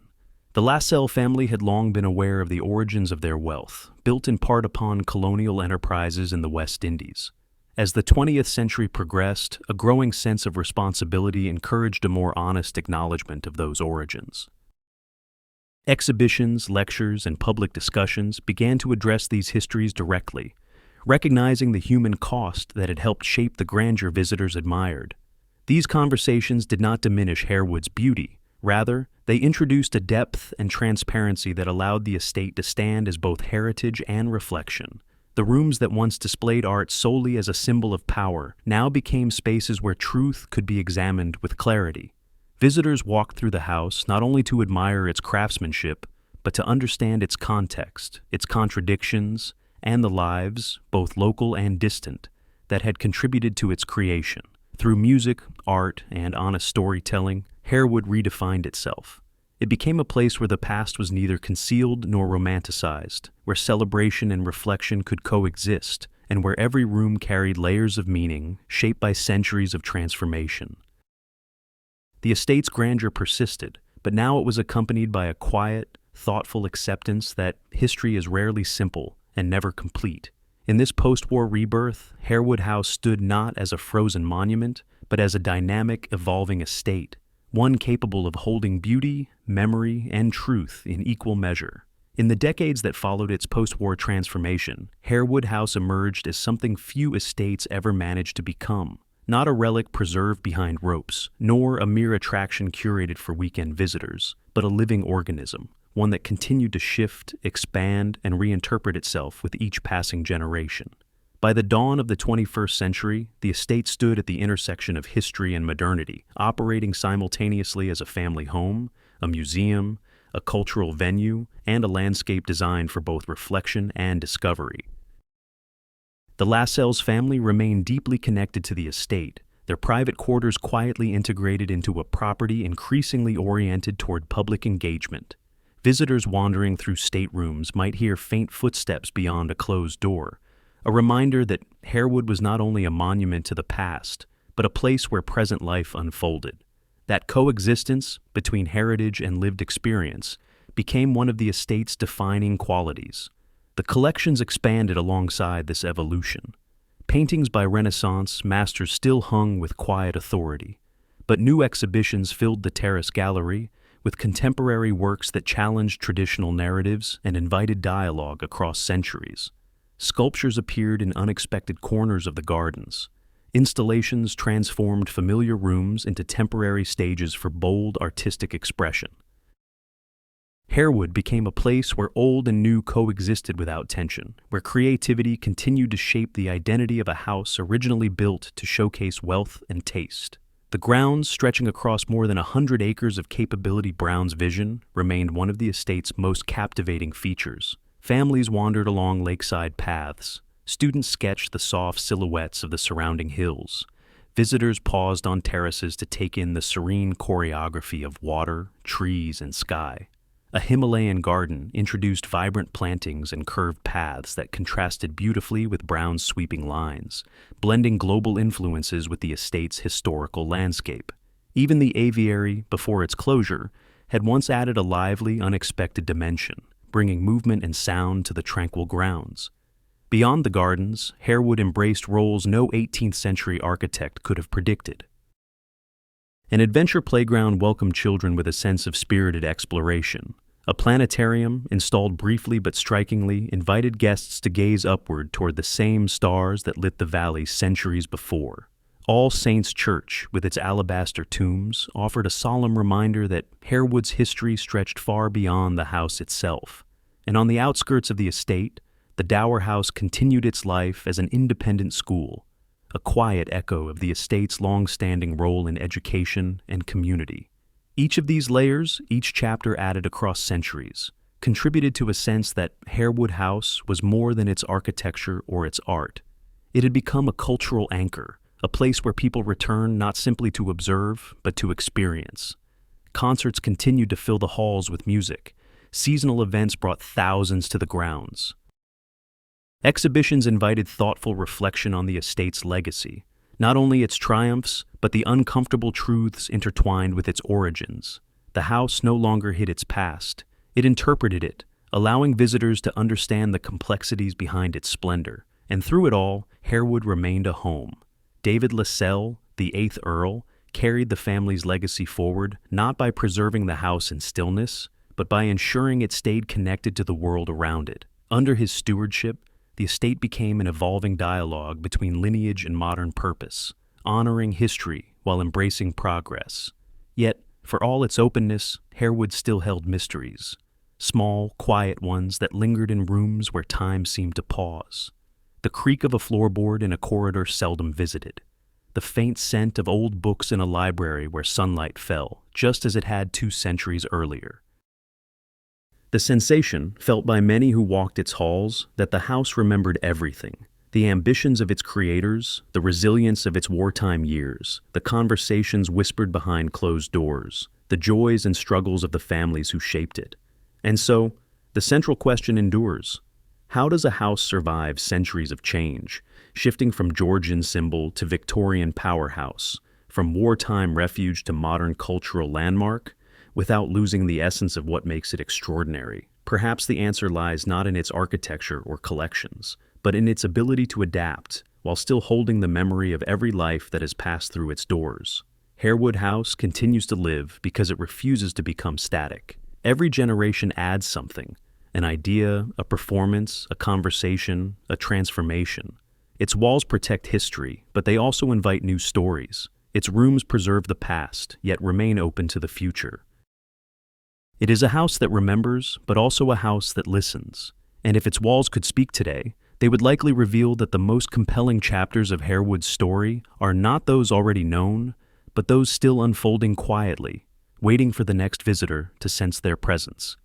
The Lascelles family had long been aware of the origins of their wealth, built in part upon colonial enterprises in the West Indies. As the 20th century progressed, a growing sense of responsibility encouraged a more honest acknowledgement of those origins. Exhibitions, lectures, and public discussions began to address these histories directly, recognizing the human cost that had helped shape the grandeur visitors admired. These conversations did not diminish Harewood's beauty. Rather, they introduced a depth and transparency that allowed the estate to stand as both heritage and reflection, The rooms that once displayed art solely as a symbol of power now became spaces where truth could be examined with clarity. Visitors walked through the house not only to admire its craftsmanship, but to understand its context, its contradictions, and the lives, both local and distant, that had contributed to its creation. Through music, art, and honest storytelling, Harewood redefined itself. It became a place where the past was neither concealed nor romanticized, where celebration and reflection could coexist, and where every room carried layers of meaning shaped by centuries of transformation. The estate's grandeur persisted, but now it was accompanied by a quiet, thoughtful acceptance that history is rarely simple and never complete. In this post-war rebirth, Harewood House stood not as a frozen monument, but as a dynamic, evolving estate, one capable of holding beauty, memory, and truth in equal measure. In the decades that followed its post-war transformation, Harewood House emerged as something few estates ever managed to become. Not a relic preserved behind ropes, nor a mere attraction curated for weekend visitors, but a living organism, one that continued to shift, expand, and reinterpret itself with each passing generation. By the dawn of the 21st century, the estate stood at the intersection of history and modernity, operating simultaneously as a family home, a museum, a cultural venue, and a landscape designed for both reflection and discovery. The Lascelles family remained deeply connected to the estate, their private quarters quietly integrated into a property increasingly oriented toward public engagement. Visitors wandering through staterooms might hear faint footsteps beyond a closed door, a reminder that Harewood was not only a monument to the past, but a place where present life unfolded. That coexistence between heritage and lived experience became one of the estate's defining qualities. The collections expanded alongside this evolution. Paintings by Renaissance masters still hung with quiet authority, but new exhibitions filled the terrace gallery with contemporary works that challenged traditional narratives and invited dialogue across centuries. Sculptures appeared in unexpected corners of the gardens. Installations transformed familiar rooms into temporary stages for bold artistic expression. Harewood became a place where old and new coexisted without tension, where creativity continued to shape the identity of a house originally built to showcase wealth and taste. The grounds, stretching across more than 100 acres of capability Brown's vision, remained one of the estate's most captivating features. Families wandered along lakeside paths. Students sketched the soft silhouettes of the surrounding hills. Visitors paused on terraces to take in the serene choreography of water, trees, and sky. A Himalayan garden introduced vibrant plantings and curved paths that contrasted beautifully with Brown's sweeping lines, blending global influences with the estate's historical landscape. Even the aviary, before its closure, had once added a lively, unexpected dimension, bringing movement and sound to the tranquil grounds. Beyond the gardens, Harewood embraced roles no 18th century architect could have predicted. An adventure playground welcomed children with a sense of spirited exploration. A planetarium, installed briefly but strikingly, invited guests to gaze upward toward the same stars that lit the valley centuries before. All Saints' Church, with its alabaster tombs, offered a solemn reminder that Harewood's history stretched far beyond the house itself. And on the outskirts of the estate, the Dower House continued its life as an independent school, a quiet echo of the estate's long-standing role in education and community. Each of these layers, each chapter added across centuries, contributed to a sense that Harewood House was more than its architecture or its art. It had become a cultural anchor, a place where people returned not simply to observe, but to experience. Concerts continued to fill the halls with music. Seasonal events brought thousands to the grounds. Exhibitions invited thoughtful reflection on the estate's legacy, not only its triumphs, but the uncomfortable truths intertwined with its origins. The house no longer hid its past. It interpreted it, allowing visitors to understand the complexities behind its splendor. And through it all, Harewood remained a home. David Lascelles, the 8th Earl, carried the family's legacy forward, not by preserving the house in stillness, but by ensuring it stayed connected to the world around it. Under his stewardship, the estate became an evolving dialogue between lineage and modern purpose, honoring history while embracing progress. Yet, for all its openness, Harewood still held mysteries, small, quiet ones that lingered in rooms where time seemed to pause. the creak of a floorboard in a corridor seldom visited, the faint scent of old books in a library where sunlight fell, just as it had 2 centuries earlier. The sensation, felt by many who walked its halls, that the house remembered everything: the ambitions of its creators, the resilience of its wartime years, the conversations whispered behind closed doors, the joys and struggles of the families who shaped it. And so, the central question endures: how does a house survive centuries of change, shifting from Georgian symbol to Victorian powerhouse, from wartime refuge to modern cultural landmark, without losing the essence of what makes it extraordinary? Perhaps the answer lies not in its architecture or collections, but in its ability to adapt, while still holding the memory of every life that has passed through its doors. Harewood House continues to live because it refuses to become static. Every generation adds something: an idea, a performance, a conversation, a transformation. Its walls protect history, but they also invite new stories. Its rooms preserve the past, yet remain open to the future. It is a house that remembers, but also a house that listens. And if its walls could speak today, they would likely reveal that the most compelling chapters of Harewood's story are not those already known, but those still unfolding quietly, waiting for the next visitor to sense their presence.